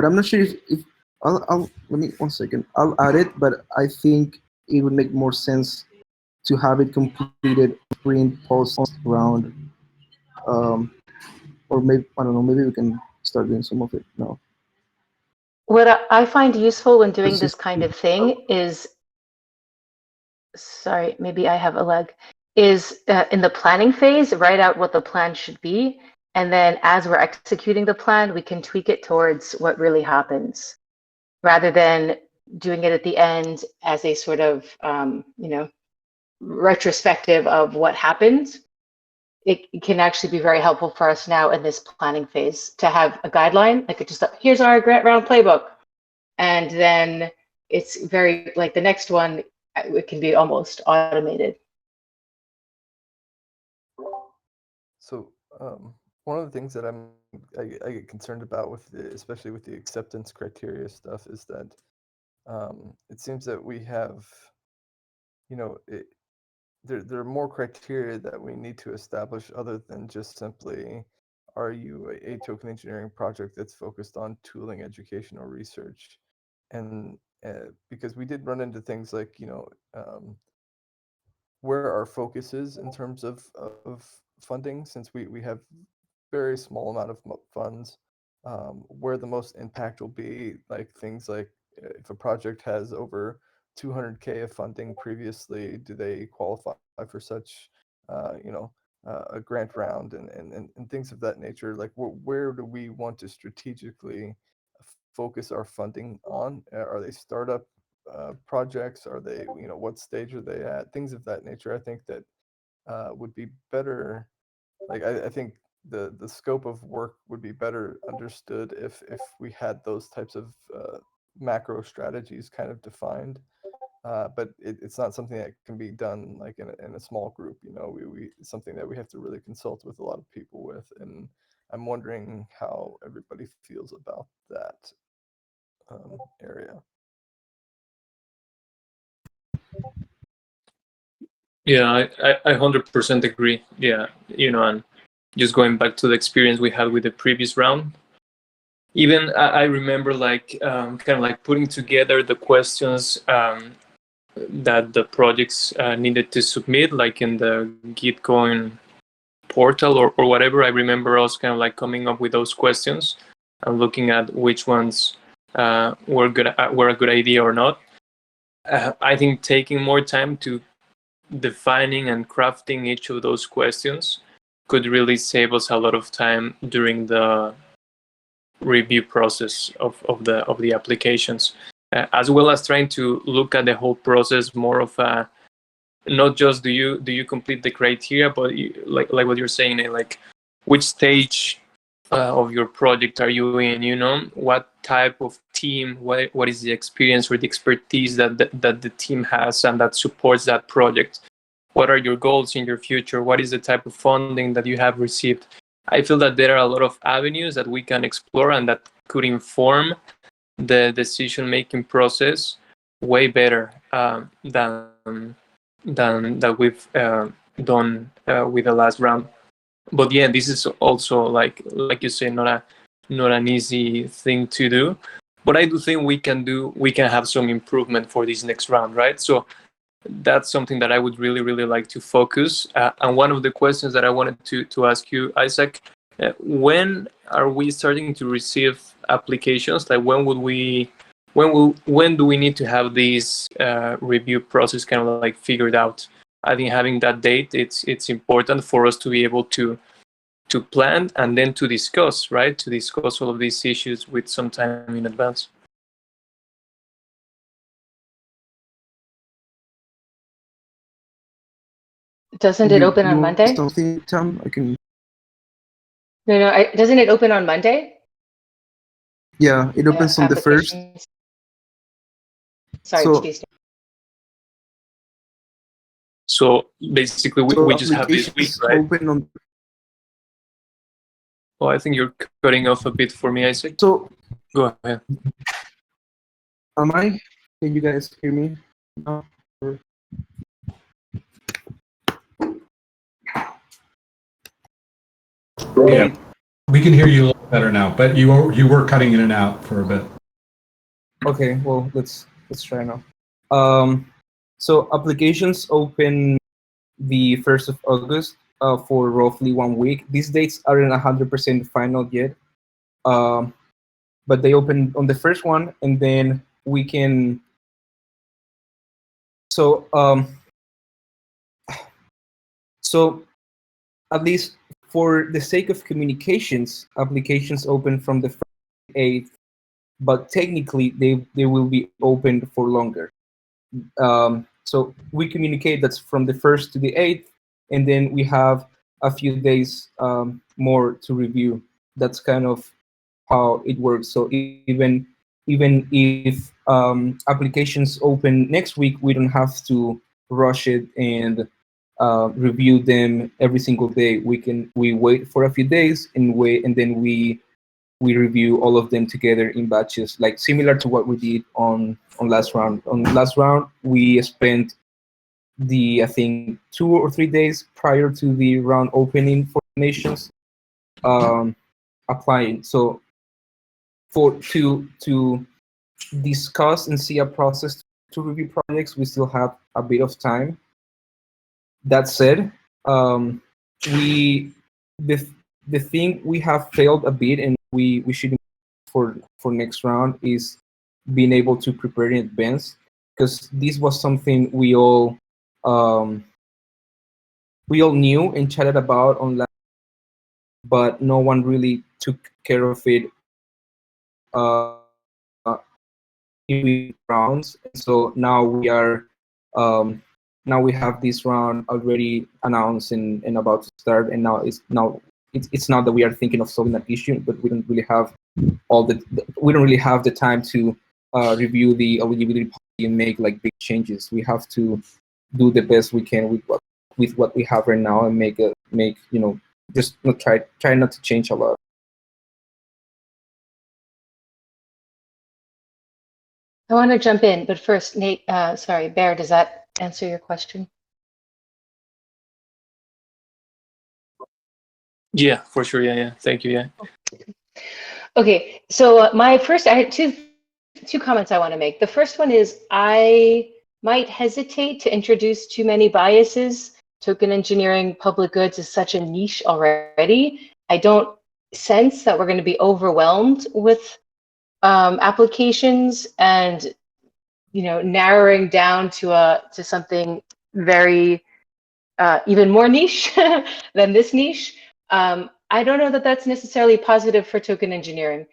I'm not sure if I'll let me 1 second. I'll add it, but I think it would make more sense to have it completed sprint post round, or maybe I don't know. Maybe we can start doing some of it now.
What I find useful when doing
This
this
is-
kind of thing is, sorry, maybe I have a leg, is in the planning phase, write out what the plan should be. And then as we're executing the plan, we can tweak it towards what really happens, rather than doing it at the end as a sort of, retrospective of what happened. It can actually be very helpful for us now in this planning phase to have a guideline, like just here's our grant round playbook. And then it's very, like the next one, it can be almost automated.
So one of the things that I get concerned about with especially with the acceptance criteria stuff is that it seems that we have, there are more criteria that we need to establish other than just simply, are you a token engineering project that's focused on tooling, education, or research? And because we did run into things like, where our focus is in terms of funding, since we have very small amount of funds, where the most impact will be, like things like if a project has over 200K of funding previously, do they qualify for such, a grant round and things of that nature? Like where do we want to strategically focus our funding on? Are they startup projects? Are they, what stage are they at? Things of that nature. I think that would be better. Like I think the scope of work would be better understood if we had those types of macro strategies kind of defined. But it's not something that can be done like in a small group. It's something that we have to really consult with a lot of people with, and I'm wondering how everybody feels about that area.
Yeah, I 100% agree. Yeah, and just going back to the experience we had with the previous round, even I remember like kind of like putting together the questions that the projects needed to submit, like in the Gitcoin portal or whatever. I remember us kind of like coming up with those questions and looking at which ones were a good idea or not. I think taking more time to defining and crafting each of those questions could really save us a lot of time during the review process of the applications, as well as trying to look at the whole process more of a, not just do you complete the criteria, but like what you're saying, like which stage of your project are you in? What type of team, what is the experience or the expertise that the team has and that supports that project? What are your goals in your future? What is the type of funding that you have received? I feel that there are a lot of avenues that we can explore and that could inform the decision-making process way better than that we've done with the last round. But yeah, this is also like you say, not an easy thing to do. But I do think we can have some improvement for this next round, right? So that's something that I would really, really like to focus. And one of the questions that I wanted to ask you, Isaac, when are we starting to receive applications? Like when do we need to have this review process kind of like figured out? I think having that date, it's important for us to be able to plan and then to discuss, right? To discuss all of these issues with some time in advance.
Doesn't it open on Monday?
Something, Tom? I can.
No, doesn't it open on Monday?
Yeah, it opens on the first.
Applications? Sorry,
So-
please.
So basically, we just have this week,
applications
right?
Open on.
Oh, I think you're cutting off a bit for me, Isaac.
So
Go ahead.
am I? Can you guys hear me now?
Yeah, we can hear you a little better now, but you were cutting in and out for a bit.
Okay, well let's try now. So applications open the 1st of August, for roughly 1 week. These dates aren't 100% final yet, but they open on the first one, and then we can. So so at least for the sake of communications, applications open from the 8th, but technically they will be open for longer. So we communicate that's from the 1st to the 8th, and then we have a few days more to review. That's kind of how it works. So even if applications open next week, we don't have to rush it and review them every single day. We wait for a few days and then we review all of them together in batches, like similar to what we did on last round. On last round, we spent I think 2 or 3 days prior to the round opening for nations applying. So to discuss and see a process to review projects, we still have a bit of time. That said, the thing we have failed a bit, and we should improve for next round, is being able to prepare in advance, because this was something we all knew and chatted about online, but no one really took care of it in rounds. And so now we are now we have this round already announced and about to start, and it's not that we are thinking of solving that issue, but we don't really have the time to review the eligibility policy and make like big changes. We have to do the best we can with what we have right now and make just not try not to change a lot.
I want to jump in, but first, Nate, sorry, Bear, does that answer your question?
Yeah, for sure. Yeah. Thank you. Yeah.
Okay, so I had two comments I want to make. The first one is I might hesitate to introduce too many biases. Token engineering, public goods is such a niche already. I don't sense that we're going to be overwhelmed with applications, and narrowing down to something very even more niche than this niche. I don't know that that's necessarily positive for token engineering.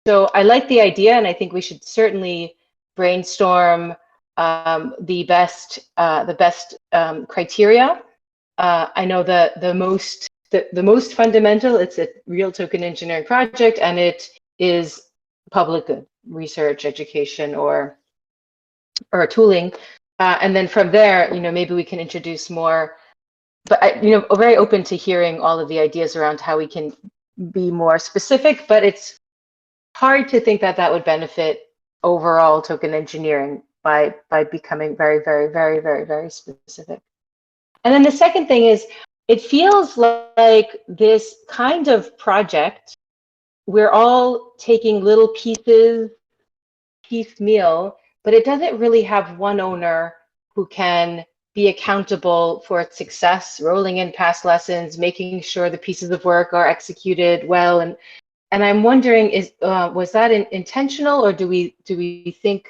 So I like the idea, and I think we should certainly brainstorm the best criteria. I know the most fundamental, it's a real token engineering project, and it is public good, research, education, or tooling. And then from there, maybe we can introduce more. But I'm very open to hearing all of the ideas around how we can be more specific. But it's hard to think that would benefit overall token engineering by becoming very, very, very, very, very specific. And then the second thing is, it feels like this kind of project, we're all taking little pieces, piecemeal, but it doesn't really have one owner who can be accountable for its success, rolling in past lessons, making sure the pieces of work are executed well. And I'm wondering, was that intentional, or do we think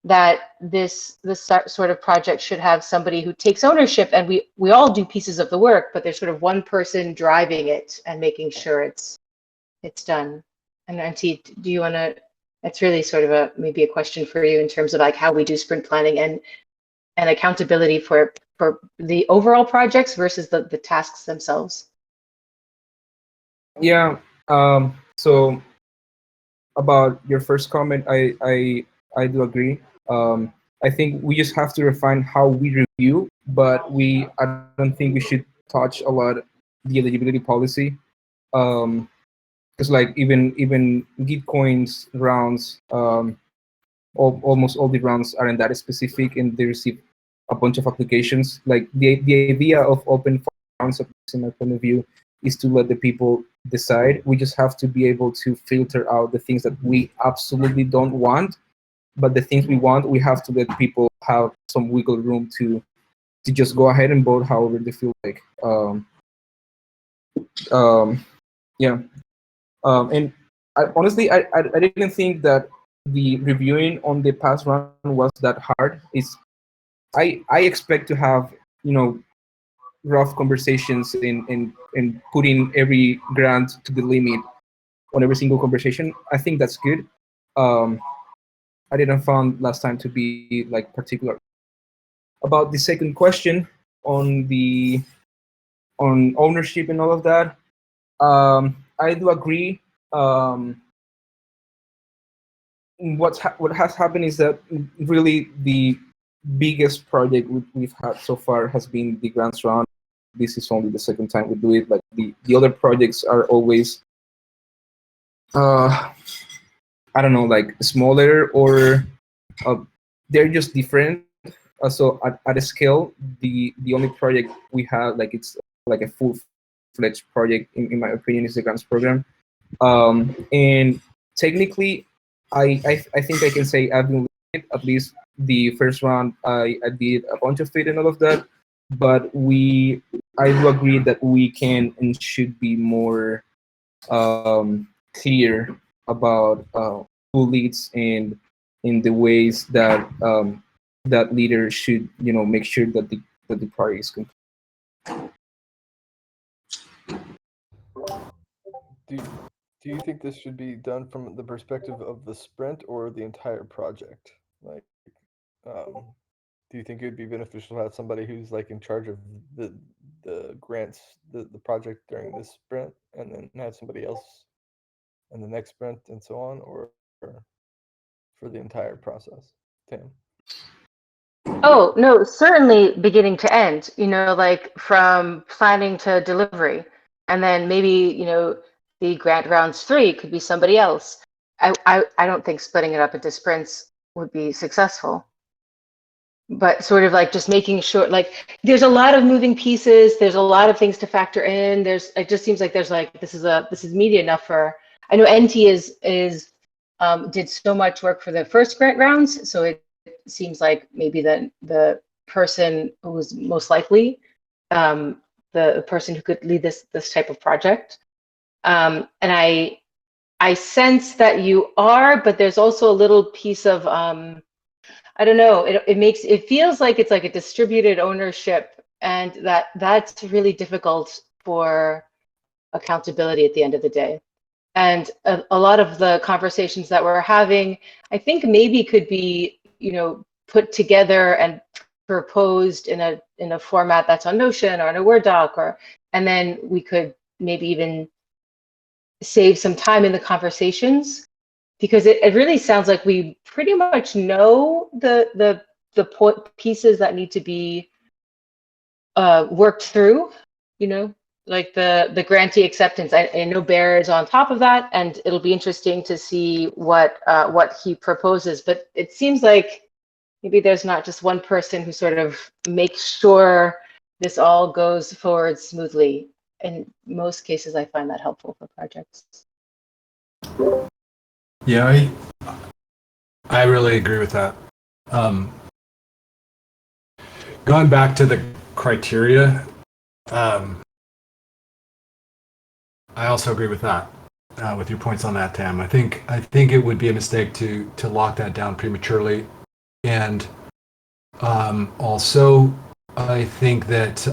that this sort of project should have somebody who takes ownership, and we all do pieces of the work, but there's sort of one person driving it and making sure it's done? And Auntie, do you want to? It's really sort of maybe a question for you in terms of like how we do sprint planning and accountability for the overall projects versus the tasks themselves.
Yeah. So about your first comment, I do agree. I think we just have to refine how we review, but I don't think we should touch a lot the eligibility policy. Because like even Gitcoin's rounds, almost all the rounds aren't that specific, and they receive a bunch of applications. Like the idea of open rounds, in my point of view, is to let the people decide. We just have to be able to filter out the things that we absolutely don't want, but the things we want, we have to let people have some wiggle room to just go ahead and vote however they feel like. Yeah. And honestly, I didn't think that the reviewing on the past run was that hard. I expect to have, rough conversations in putting every grant to the limit on every single conversation. I think that's good. I didn't find last time to be like particular. About the second question on ownership and all of that, I do agree. What has happened is that really the biggest project we've had so far has been the grants round. This is only the second time we do it. Like the other projects are always, I don't know, like smaller, or they're just different. So at a scale, the only project we have, like it's like a full-fledged project, in my opinion, is the grants program. And technically, I think I can say I've been it, at least the first round. I did a bunch of it and all of that, but I do agree that we can and should be more clear about who leads and in the ways that that leader should, make sure that the party is complete.
Do you think this should be done from the perspective of the sprint or the entire project? Like, do you think it would be beneficial to have somebody who's like in charge of the grants, the project during this sprint, and then have somebody else in the next sprint and so on, or for the entire process? Tam?
Oh, no, certainly beginning to end, like from planning to delivery. And then maybe, the grant rounds 3 could be somebody else. I don't think splitting it up into sprints would be successful. But sort of like just making sure, like there's a lot of moving pieces, there's a lot of things to factor in. It just seems like there's like this is meaty enough for. I know NT did so much work for the first grant rounds, so it seems like maybe the person who was most likely the person who could lead this type of project. And I sense that you are, but there's also a little piece of I don't know. It feels like it's like a distributed ownership, and that's really difficult for accountability at the end of the day. And a lot of the conversations that we're having, I think maybe could be, put together and proposed in a format that's on Notion or in a Word doc, and then we could maybe even save some time in the conversations, because it really sounds like we pretty much know the pieces that need to be worked through, like the grantee acceptance. I know Bear is on top of that, and it'll be interesting to see what he proposes. But it seems like maybe there's not just one person who sort of makes sure this all goes forward smoothly. In most cases, I find that helpful for projects.
Yeah, I really agree with that. Going back to the criteria, I also agree with that. With your points on that, Tam. I think it would be a mistake to lock that down prematurely, and also I think that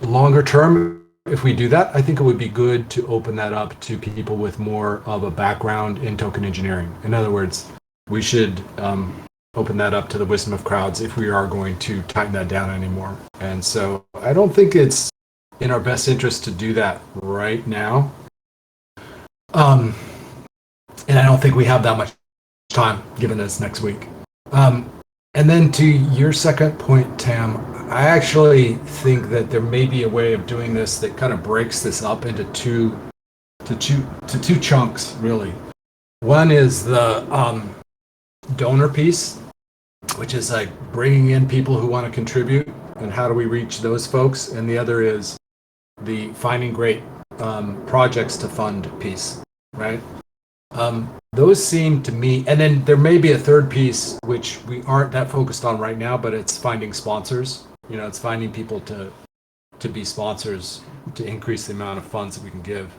longer term, if we do that, I think it would be good to open that up to people with more of a background in token engineering. In other words, we should open that up to the wisdom of crowds if we are going to tighten that down anymore. And so I don't think it's in our best interest to do that right now. And I don't think we have that much time given us next week. And then to your second point, Tam, I actually think that there may be a way of doing this that kind of breaks this up into two chunks, really. One is the donor piece, which is like bringing in people who want to contribute, and how do we reach those folks? And the other is the finding great projects to fund piece, right? Those seem to me, and then there may be a third piece which we aren't that focused on right now, but it's finding sponsors. It's finding people to be sponsors to increase the amount of funds that we can give.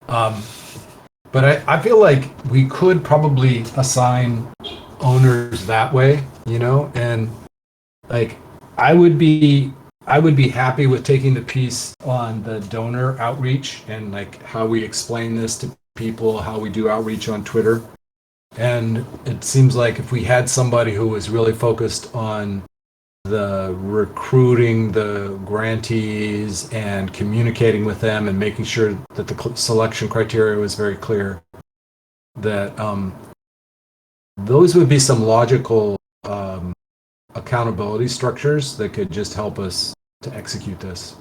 But I feel like we could probably assign owners that way, you know, and like I would be happy with taking the piece on the donor outreach and like how we explain this to people, how we do outreach on Twitter. And it seems like if we had somebody who was really focused on the recruiting the grantees and communicating with them and making sure that the selection criteria was very clear, that those would be some logical accountability structures that could just help us to execute this.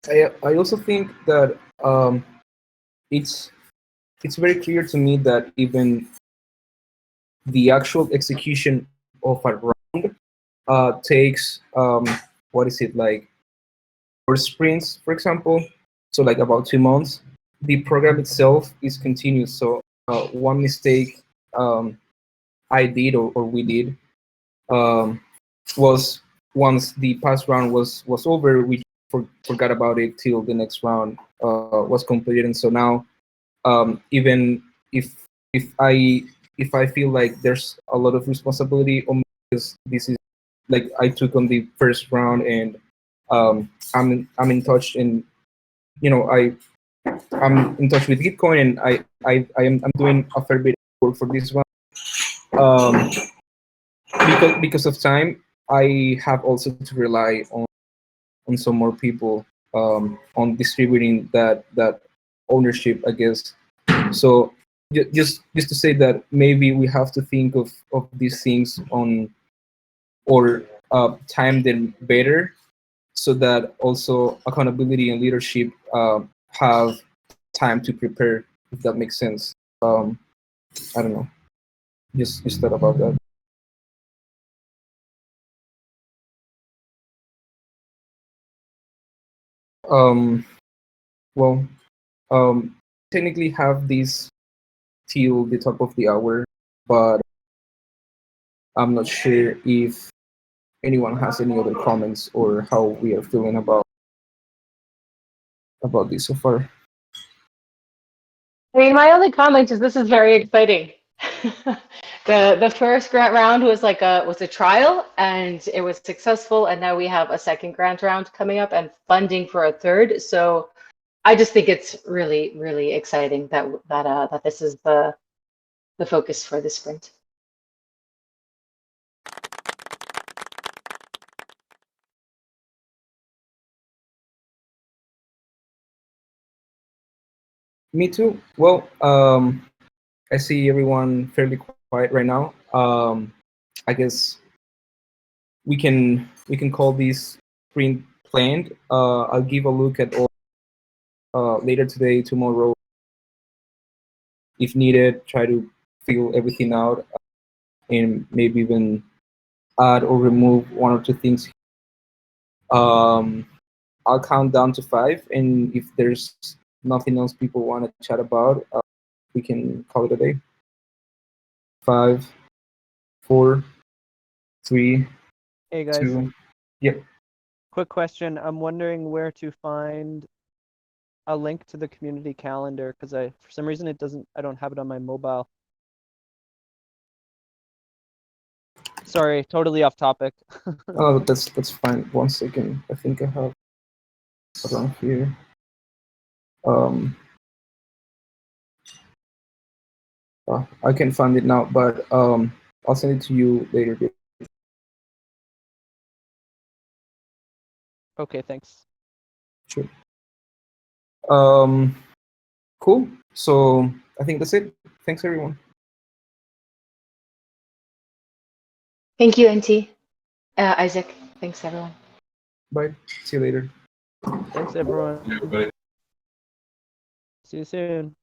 I also think that it's very clear to me that even the actual execution of a round takes what is it, like 4 sprints, for example, so like about 2 months. The program itself is continuous, so one mistake I did or we did was once the past round was over, we forgot about it till the next round was completed. And so now even if I feel like there's a lot of responsibility on me, because this is like I took on the first round, and I'm in touch, and you know I'm in touch with Gitcoin, and I'm doing a fair bit of work for this one. Because of time, I have also to rely on some more people on distributing that ownership, I guess. So just to say that maybe we have to think of these things on or time them better, so that also accountability and leadership have time to prepare, if that makes sense. I don't know. Just thought about that. Well, technically have this till the top of the hour, but I'm not sure if anyone has any other comments or how we are feeling about this so far.
I mean, my only comment is this is very exciting. The first grant round was a trial, and it was successful, and now we have a second grant round coming up and funding for a third. So I just think it's really, really exciting that this is the focus for the sprint.
Me too. Well, I see everyone fairly quiet right now. I guess we can call this sprint planned. I'll give a look at all later today, tomorrow, if needed. Try to fill everything out, and maybe even add or remove 1 or 2 things. I'll count down to 5, and if there's nothing else people want to chat about, we can call it a day. 5, 4, 3,
Hey guys,
2. Yep.
quick question. I'm wondering where to find a link to the community calendar, because for some reason I don't have it on my mobile. Sorry, totally off topic.
Oh, that's fine. 1 second. I think I have around here. I can find it now, but I'll send it to you later.
Okay, thanks.
Sure. Cool. So I think that's it. Thanks, everyone.
Thank you, NT. Isaac. Thanks, everyone.
Bye. See you later.
Thanks everyone.
Yeah, but
See you soon.